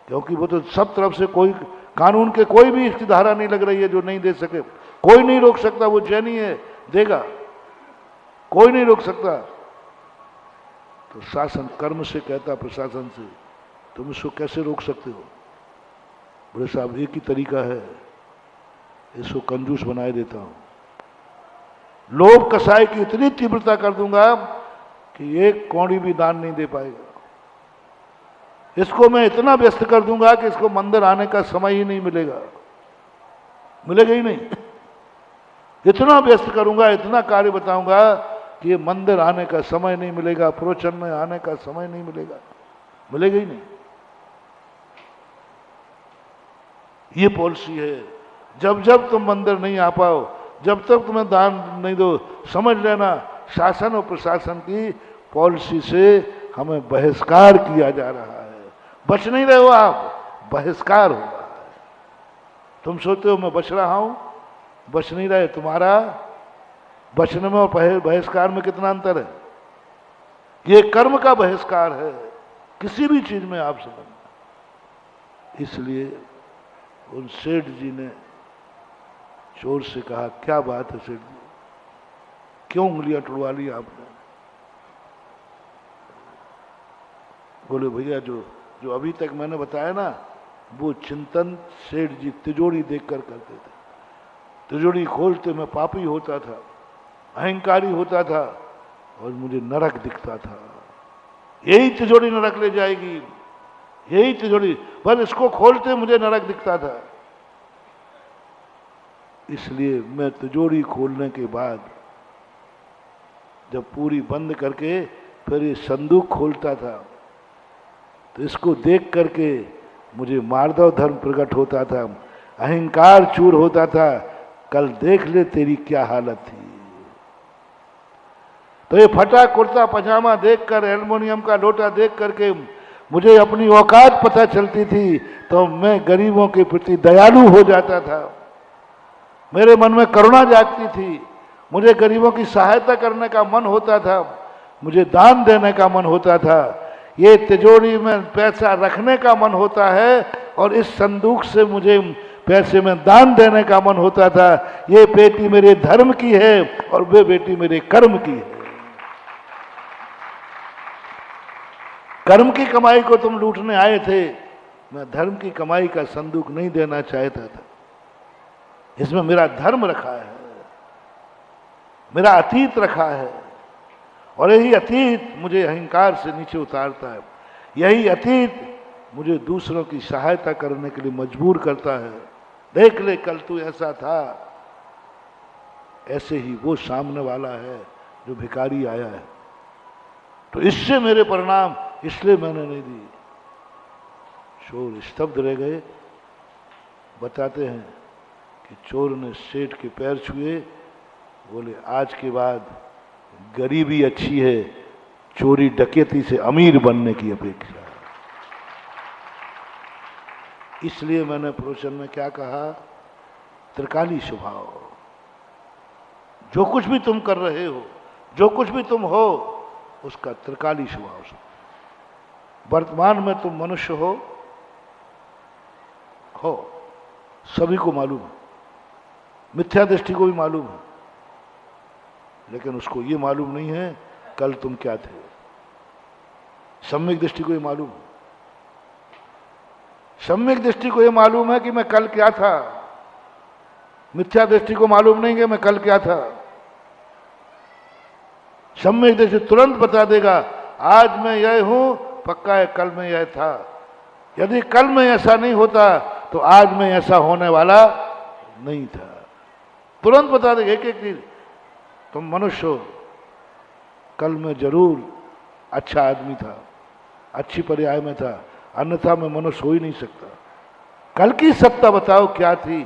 क्योंकि वो तो सब तरफ से, कोई कानून के कोई भी इसकी धारा नहीं लग रही है जो नहीं दे सके। कोई नहीं रोक सकता, वो जैनी है, देगा, कोई नहीं रोक सकता। तो शासन कर्म से कहता प्रशासन से, तुम इसको कैसे रोक सकते हो? बोले साहब एक ही तरीका है, इसको कंजूस बनाए देता हूं। लोभ कसाई की इतनी तीव्रता कर दूंगा कि एक कौड़ी भी दान नहीं दे पाएगा। इसको मैं इतना व्यस्त कर दूंगा कि इसको मंदिर आने का समय ही नहीं मिलेगा, मिलेगा ही नहीं। इतना व्यस्त करूंगा, इतना कार्य बताऊंगा कि ये मंदिर आने का समय नहीं मिलेगा, प्रवचन में आने का समय नहीं मिलेगा। मिलेगा ही नहीं। ये पॉलिसी है। जब जब तुम मंदिर नहीं आ पाओ, जब तक तुम्हें दान नहीं दो, समझ लेना शासन और प्रशासन की पॉलिसी से हमें बहिष्कार किया जा रहा है। बच नहीं रहे हो आप, बहिष्कार हो रहा है। तुम सोचते हो मैं बच रहा हूं, बच नहीं रहे। तुम्हारा बचने में और बहिष्कार में कितना अंतर है। ये कर्म का बहिष्कार है, किसी भी चीज में आप समझना। इसलिए उन सेठ जी ने चोर से कहा, क्या बात है सेठ जी, क्यों उंगलियां टुड़वा ली आपने? बोले भैया जो जो अभी तक मैंने बताया ना, वो चिंतन सेठ जी तिजोरी देखकर करते थे। तिजोरी खोलते मैं पापी होता था, अहंकारी होता था और मुझे नरक दिखता था। यही तिजोरी नरक ले जाएगी, यही तिजोरी, पर इसको खोलते मुझे नरक दिखता था। इसलिए मैं तिजोरी खोलने के बाद जब पूरी बंद करके फिर ये संदूक खोलता था, तो इसको देख करके मुझे मार्दव धर्म प्रकट होता था, अहंकार चूर होता था। कल देख ले तेरी क्या हालत थी। तो ये फटा कुर्ता पजामा देखकर, एल्युमिनियम का लोटा देख करके मुझे अपनी औकात पता चलती थी, तो मैं गरीबों के प्रति दयालु हो जाता था। मेरे मन में करुणा जागती थी, मुझे गरीबों की सहायता करने का मन होता था, मुझे दान देने का मन होता था। ये तिजोरी में पैसा रखने का मन होता है और इस संदूक से मुझे पैसे में दान देने का मन होता था। ये बेटी मेरे धर्म की है और वे बेटी मेरे कर्म की है। कर्म की कमाई को तुम लूटने आए थे, मैं धर्म की कमाई का संदूक नहीं देना चाहता था। इसमें मेरा धर्म रखा है, मेरा अतीत रखा है, और यही अतीत मुझे अहंकार से नीचे उतारता है। यही अतीत मुझे दूसरों की सहायता करने के लिए मजबूर करता है। देख ले कल तू ऐसा था, ऐसे ही वो सामने वाला है जो भिखारी आया है। तो इससे मेरे परिणाम, इसलिए मैंने नहीं दी। चोर स्तब्ध रह गए। बताते हैं कि चोर ने सेठ के पैर छुए, बोले आज के बाद गरीबी अच्छी है, चोरी डकैती से अमीर बनने की अपेक्षा। इसलिए मैंने प्रवचन में क्या कहा, त्रिकाली स्वभाव। जो कुछ भी तुम कर रहे हो, जो कुछ भी तुम हो, उसका त्रिकाली स्वभाव से। वर्तमान में तुम मनुष्य हो, सभी को मालूम है, मिथ्या दृष्टि को भी मालूम है, लेकिन उसको ये मालूम नहीं है कल तुम क्या थे। सम्यक दृष्टि को ये मालूम है, सम्यक दृष्टि को ये मालूम है कि मैं कल क्या था। मिथ्या दृष्टि को मालूम नहीं कि मैं कल क्या था। सम्यक दृष्टि तुरंत बता देगा, आज मैं यह हूं, पक्का है कल मैं यह था। यदि कल में ऐसा नहीं होता तो आज में ऐसा होने वाला नहीं था। तुरंत बता देगा एक एक चीज। तुम मनुष्य हो, कल में जरूर अच्छा आदमी था, अच्छी पर्याय में था, अन्यथा मैं मनुष्य हो ही नहीं सकता। कल की सत्ता बताओ क्या थी।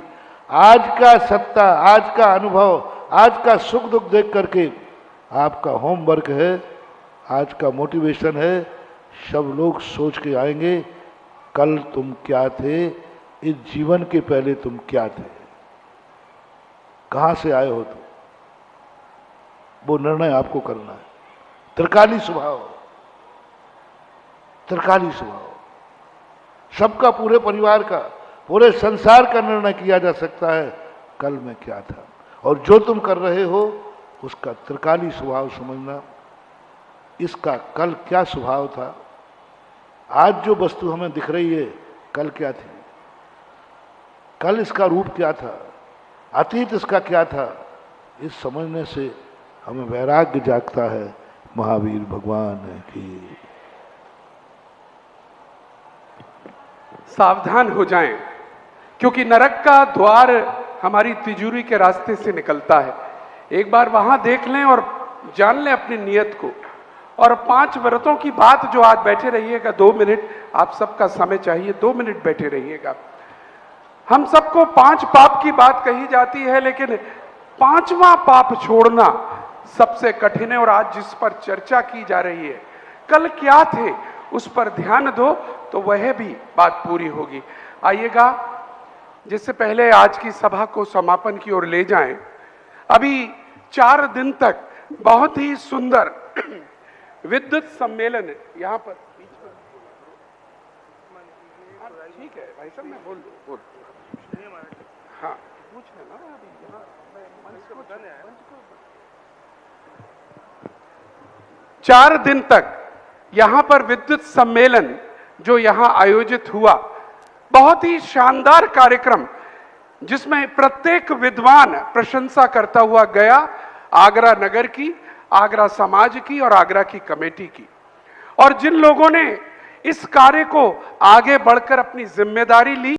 आज का सत्ता, आज का अनुभव, आज का सुख दुख देख करके आपका होमवर्क है, आज का मोटिवेशन है। सब लोग सोच के आएंगे कल तुम क्या थे, इस जीवन के पहले तुम क्या थे, कहां से आए हो तुम, वो निर्णय आपको करना है। त्रिकाली स्वभाव, त्रिकाली स्वभाव सबका, पूरे परिवार का, पूरे संसार का निर्णय किया जा सकता है कल मैं क्या था। और जो तुम कर रहे हो उसका त्रिकाली स्वभाव समझना। इसका कल क्या स्वभाव था, आज जो वस्तु हमें दिख रही है कल क्या थी, कल इसका रूप क्या था, अतीत इसका क्या था। इस समझने से हमें वैराग्य जागता है। महावीर भगवान की।
सावधान हो जाएं, क्योंकि नरक का द्वार हमारी तिजोरी के रास्ते से निकलता है। एक बार वहां देख लें और जान लें अपनी नियत को, और 5 व्रतों की बात जो आज बैठे रहिएगा 2 मिनट, आप सबका समय चाहिए, 2 मिनट बैठे रहिएगा। हम सबको 5 पाप की बात कही जाती है, लेकिन 5वां पाप छोड़ना सबसे कठिन है। और आज जिस पर चर्चा की जा रही है, कल क्या थे उस पर ध्यान दो तो वह भी बात पूरी होगी। आइएगा, जिससे पहले आज की सभा को समापन की ओर ले जाएं, अभी 4 दिन तक बहुत ही सुंदर विद्युत सम्मेलन यहाँ पर ठीक है भाई साहब, मैं बोल हाँ पूछ लेना अभी यहाँ मंच को बताने आया। 4 दिन तक यहाँ पर विद्युत सम्मेलन जो यहाँ आयोजित हुआ, बहुत ही शानदार कार्यक्रम, जिसमें प्रत्येक विद्वान प्रशंसा करता हुआ गया, आगरा नगर की, आगरा समाज की और आगरा की कमेटी की। और जिन लोगों ने इस कार्य को आगे बढ़कर अपनी जिम्मेदारी ली,